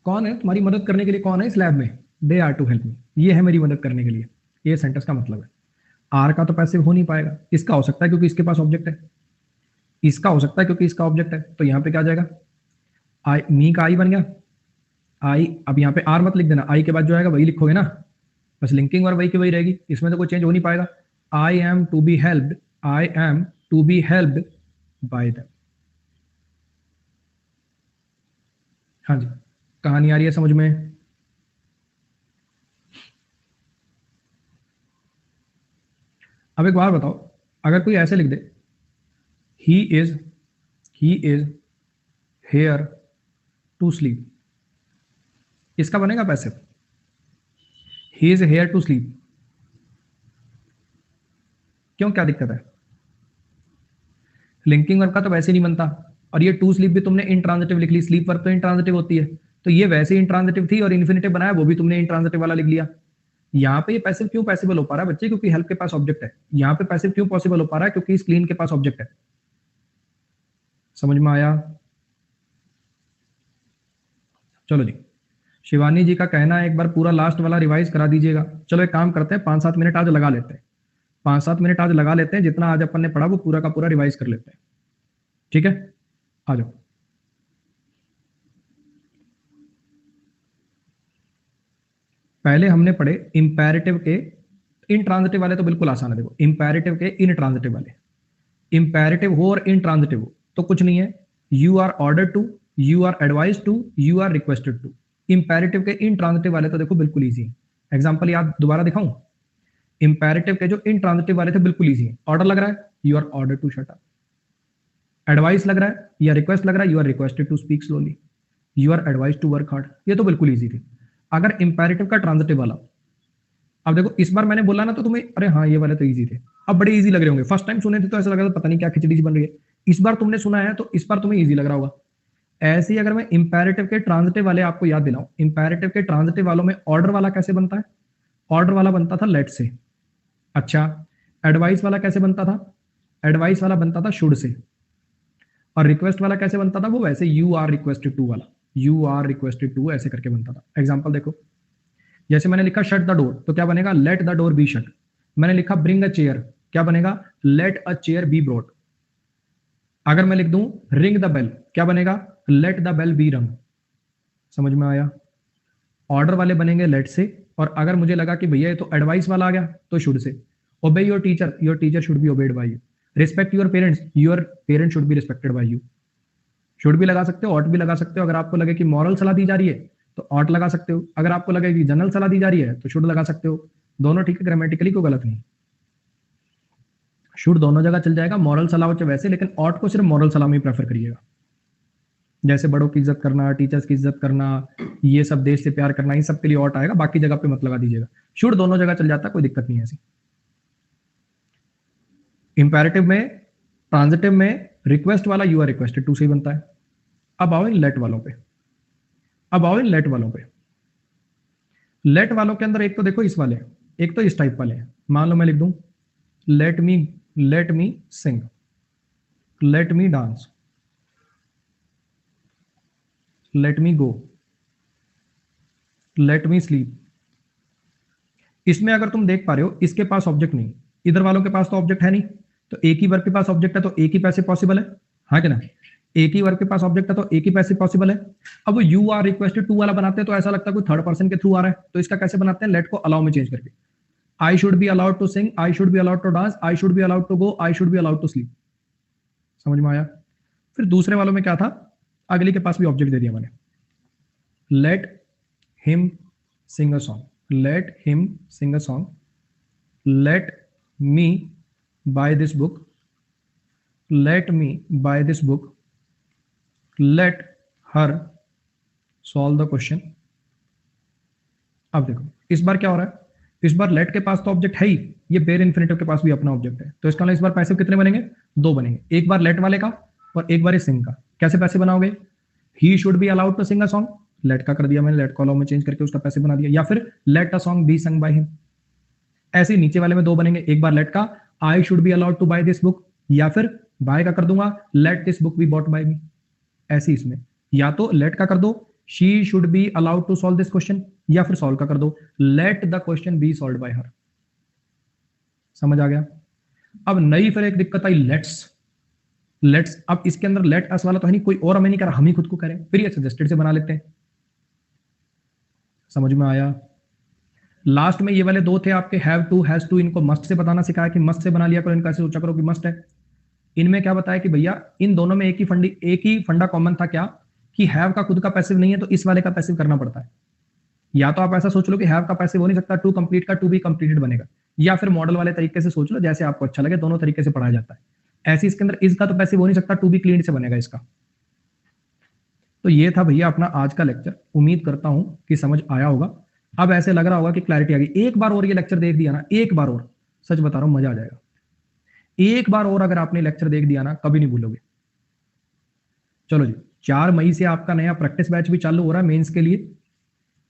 कौन है तुम्हारी मदद करने के लिए, कौन है इस लैब में, they are to help me, ये है मेरी मदद करने के लिए, ये सेंटेंस का मतलब है। आर का तो पैसिव हो नहीं पाएगा, इसका हो सकता है क्योंकि इसके पास ऑब्जेक्ट है, इसका हो सकता है क्योंकि इसका ऑब्जेक्ट है, तो यहाँ पे क्या आ जाएगा, आई, मी का आई बन गया, आई, अब यहाँ पे आर मत लिख देना, आई के बाद जो आएगा वही लिखोगे ना, बस लिंकिंग और वही की वही रहेगी, इसमें तो कोई चेंज हो नहीं पाएगा। I am to be helped, I am to be helped by them. हाँ जी, कहानी आ रही है समझ में। अब एक बार बताओ, अगर कोई ऐसे लिख दे, he is he is here to sleep, इसका बनेगा passive. He is here to sleep, क्यों, क्या दिक्कत है? लिंकिंग वर्ब का तो वैसे नहीं बनता, और ये टू स्लीप भी तुमने इंट्रांजिटिव लिख ली, स्लीप वर्ब तो इंट्रांजिटिव होती है, तो ये वैसे इंट्रांजिटिव थी, और इन्फिनिटिव बनाया वो भी तुमने इंट्रांजिटिव वाला लिख लिया। यहाँ पे ये पैसिव क्यों पॉसिबल हो पा रहा है बच्चे? क्योंकि हेल्प के पास ऑब्जेक्ट है। यहाँ पे पैसिव क्यों पॉसिबल हो पा रहा है? क्योंकि इस क्लीन के पास ऑब्जेक्ट है। समझ में आया? चलो जी, शिवानी जी का कहना है एक बार पूरा लास्ट वाला रिवाइज करा दीजिएगा। चलो एक काम करते हैं, 5-7 मिनट आज लगा लेते हैं, 5-7 मिनट आज लगा लेते हैं, जितना आज अपन ने पढ़ा वो पूरा का पूरा रिवाइज कर लेते हैं, ठीक है? आ जाओ। पहले हमने पढ़े इंपैरेटिव के इंट्रांजिटिव वाले, तो बिल्कुल आसान है। देखो, इंपैरेटिव के इनट्रांजिटिव वाले, इंपैरेटिव हो और इनट्रांजिटिव हो तो कुछ नहीं है। You are order to, you are advise to, you are requested to. Imperative के इनट्रांजिटिव वाले तो देखो बिल्कुल ईजी है। एग्जांपल याद दोबारा दिखाऊं? इंपैरेटिव के जो इनट्रांजिटिव वाले थे बिल्कुल ईजी है। ऑर्डर लग रहा है, you are order to shut up. Advice लग रहा है या रिक्वेस्ट लग रहा है, you are requested to speak slowly, you are advise to work hard. ये तो बिल्कुल ईजी थी। अगर इंपैरेटिव का ट्रांजिटिव वाला, अब देखो इस बार मैंने बोला ना तो तुम्हें अरे हाँ ये वाले तो इजी थे, अब बड़े इजी लग रहे होंगे। फर्स्ट टाइम सुने थे तो ऐसा लग रहा था पता नहीं क्या खिचड़ी बन रही है। इस बार तुमने सुना है तो इस बार तुम्हें इजी लग रहा होगा। ऐसे ही अगर मैं इंपैरेटिव के ट्रांजिटिव वाले आपको याद दिलाऊं, इंपैरेटिव के ट्रांजिटिव वालों में ऑर्डर वाला कैसे बनता है? ऑर्डर वाला बनता था लेट से। अच्छा, एडवाइस वाला कैसे बनता था? एडवाइस वाला बनता था शुड से। और रिक्वेस्ट वाला कैसे बनता था? वो वैसे यू आर रिक्वेस्टेड टू वाला, यू आर रिक्वेस्टेड टू ऐसे करके बनता था। एग्जांपल देखो, जैसे मैंने लिखा शट द डोर तो क्या बनेगा? Let the door be shut. मैंने लिखा ब्रिंग अ चेयर, क्या बनेगा? Let a chair be brought. अगर मैं लिख दूं रिंग द बेल, क्या बनेगा? लेट द बेल बी रंग। समझ में आया? ऑर्डर वाले बनेंगे लेट से, और अगर मुझे लगा कि भैया ये तो एडवाइस वाला आ गया तो शुड से। Obey your teacher should be obeyed by you. Respect your parents should be respected by you. Should भी लगा सकते हो, ऑट भी लगा सकते हो। अगर आपको लगे कि मॉरल सलाह दी जा रही है तो ऑट लगा सकते हो। अगर आपको लगे कि जनरल सलाह दी जा रही है तो शुड लगा सकते हो। दोनों ठीक है, ग्रामेटिकली कोई गलत नहीं। शुड दोनों जगह चल जाएगा, मॉरल सलाह हो वैसे, लेकिन ऑट को सिर्फ मॉरल सलाह में ही प्रेफर करिएगा। जैसे बड़ों की इज्जत करना, टीचर्स की इज्जत करना, ये सब, देश से प्यार करना, इन सब के लिए ऑट आएगा, बाकी जगह पे मत लगा दीजिएगा। शुड दोनों जगह चल जाता है, कोई दिक्कत नहीं है ऐसी। इंपैरेटिव में, ट्रांजिटिव में रिक्वेस्ट वाला यू आर रिक्वेस्टेड टू से ही बनता है। अब आओ इन लेट वालों पे, लेट वालों के अंदर एक तो देखो इस वाले, एक तो इस टाइप वाले। मान लो मैं लिख दूं let me sing, let me dance, let me go, let me sleep. इसमें अगर तुम देख पा रहे हो इसके पास ऑब्जेक्ट नहीं, इधर वालों के पास तो ऑब्जेक्ट है नहीं, तो एक ही वर्ब के पास ऑब्जेक्ट है तो एक ही पैसिव पॉसिबल है, हाँ कि ना? एक ही वर्ब के पास ऑब्जेक्ट है तो एक ही पैसिव पॉसिबल है। अब यू आर रिक्वेस्टेड टू वाला बनाते हैं तो ऐसा लगता है कोई थर्ड पर्सन के थ्रू आ रहा है, तो इसका कैसे बनाते हैं? लेट को अलाउ में चेंज करके, I should be allowed to sing, I should be allowed to dance, I should be allowed to go, I should be allowed to sleep. समझ में आया? फिर दूसरे वालों में क्या था? अगली के पास भी ऑब्जेक्ट दे दिया मैंने, let him sing a song, let him sing a song, let me buy this book, let me buy this book, let her solve the question. अब देखो इस बार क्या हो रहा है? इस बार लेट के पास तो ऑब्जेक्ट है ही, ये बेर इन्फिनिटिव के पास भी अपना ऑब्जेक्ट है, तो इसका इस बार पैसिव कितने बनेंगे? 2 बनेंगे, एक बार लेट वाले का और एक बार सिंग का। कैसे पैसे बनाओगे? He should be allowed to sing a song, let का कर दिया मैंने, लेट को अलाउ में चेंज करके उसका पैसे बना दिया, या फिर let a song be sung by him. ऐसे नीचे वाले में 2 बनेंगे, एक बार लेट का I should be allowed to buy this book, या फिर बाय का कर दूंगा let this book be bought by me. ऐसे इसमें या तो लेट का कर दो she should be allowed to solve this question, या फिर सॉल्व का कर दो let the question be solve by her. समझ आ गया? अब नई फिर एक दिक्कत आई, लेट्स। अब इसके अंदर लेट अस वाला तो है नहीं, कोई और हमें नहीं कर रहा, हम ही खुद को करें, फिर ये सजेस्टेड से बना लेते हैं। समझ में आया? लास्ट में ये वाले 2 थे आपके, हैव टू, हैज टू, इनको मस्ट से बताना सिखाया कि मस्ट से बना लिया करो, इनका ऐसे सोचा करो कि मस्ट है। इनमें क्या बताया कि भैया इन दोनों में एक ही फंडा कॉमन था, क्या? कि हैव का खुद का पैसिव नहीं है तो इस वाले का पैसिव करना पड़ता है। या तो आप ऐसा सोच लो कि हैव का पैसिव हो नहीं सकता, टू कंप्लीट का टू बी कंप्लीटेड बनेगा, या फिर मॉडल वाले तरीके से सोच लो, जैसे आपको अच्छा लगे, दोनों तरीके से पढ़ाया जाता है। ऐसे इसके अंदर इसका तो पैसिव हो नहीं सकता, टू बी क्लीन से बनेगा इसका। तो ये था भैया अपना आज का लेक्चर, उम्मीद करता हूं कि समझ आया होगा। अब ऐसे लग रहा होगा कि क्लैरिटी आ गई। एक बार और ये लेक्चर देख दिया ना, एक बार और, सच बता रहा हूं मजा आ जाएगा। एक बार और अगर आपने लेक्चर देख दिया ना, कभी नहीं भूलोगे। चलो जी, 4 मई से आपका नया प्रैक्टिस बैच भी चालू हो रहा है मेंस के लिए।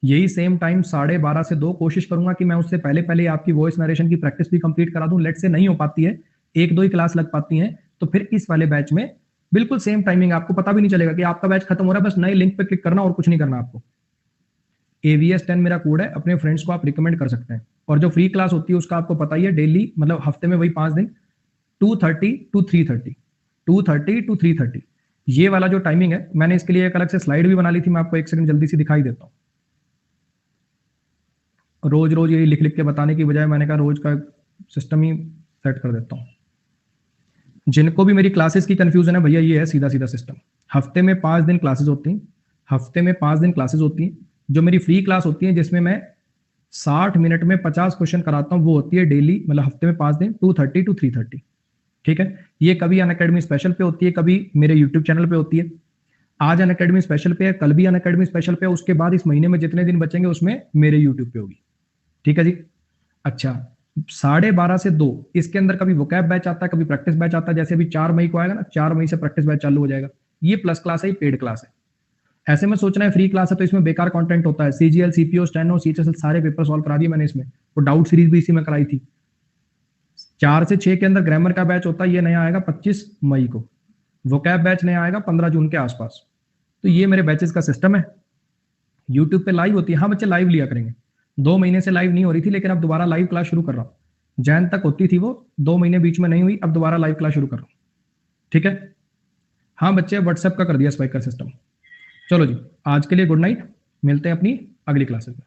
यही सेम टाइम 12:30 से 2 कोशिश करूंगा कि मैं उससे पहले पहले आपकी वॉइस नरेशन की प्रैक्टिस भी कंप्लीट करा दूं। लेट से नहीं हो पाती है, 1-2 ही क्लास लग पाती है, तो फिर इस वाले बैच में बिल्कुल सेम टाइमिंग, आपको पता भी नहीं चलेगा कि आपका बैच खत्म हो रहा है, बस नए लिंक पे क्लिक करना और कुछ नहीं करना आपको। AVS10 मेरा कोड है, अपने फ्रेंड्स को आप रिकमेंड कर सकते हैं। और जो फ्री क्लास होती है उसका आपको पता ही है, डेली मतलब हफ्ते में वही 5 दिन, 2:30 to 3:30, 2:30 to 3:30, ये वाला जो टाइमिंग है, मैंने इसके लिए एक अलग से स्लाइड भी बना ली थी, मैं आपको एक सेकंड जल्दी से दिखाई देता हूं। रोज रोज यही लिख लिख के बताने की बजाय मैंने कहा रोज का सिस्टम ही सेट कर देता हूं। जिनको भी मेरी क्लासेस की कंफ्यूजन है भैया, ये है सीधा सीधा सिस्टम। हफ्ते में 5 दिन क्लासेस होती हैं, हफ्ते में 5 दिन क्लासेस होती हैं। जो मेरी फ्री क्लास होती है जिसमें मैं 60 मिनट में 50 क्वेश्चन कराता हूं, वो होती है डेली, मतलब हफ्ते में 5 दिन, 2:30 to 3:30। ठीक है, ये कभी अनअकैडमी स्पेशल पे होती है, कभी मेरे यूट्यूब चैनल पे होती है। आज अनअकैडमी स्पेशल पे है, कल भी अनअकैडमी स्पेशल पे है, उसके बाद इस महीने में जितने दिन बचेंगे उसमें मेरे यूट्यूब पे होगी। ठीक है जी। अच्छा, 12:30 से 2 इसके अंदर कभी वोकैब बैच आता है, कभी प्रैक्टिस बैच आता है। जैसे अभी 4 मई को आएगा ना, 4 मई से प्रैक्टिस बैच चालू हो जाएगा। ये प्लस क्लास है, ये पेड क्लास है। ऐसे में सोचना है फ्री क्लास है तो इसमें बेकार कंटेंट होता है। CGL, CPO, स्टेनो, CHSL सारे पेपर सॉल्व करा दिए मैंने इसमें। वो डाउट सीरीज भी इसी में कराई थी। 4 से 6 के अंदर ग्रामर का बैच होता है, ये नया आएगा 25 मई को। वोकैब बैच नया आएगा 15 जून के आसपास। तो ये मेरे बैचेस का सिस्टम है। यूट्यूब पे लाइव होती है, हाँ बच्चे लाइव लिया करेंगे। 2 महीने से लाइव नहीं हो रही थी, लेकिन अब दोबारा लाइव क्लास शुरू कर रहा हूँ। जैन तक होती थी वो, 2 महीने बीच में नहीं हुई, अब दोबारा लाइव क्लास शुरू कर रहा हूँ। ठीक है, हाँ बच्चे व्हाट्सएप का कर दिया स्पीकर सिस्टम। चलो जी, आज के लिए गुड नाइट, मिलते हैं अपनी अगली क्लासेस में।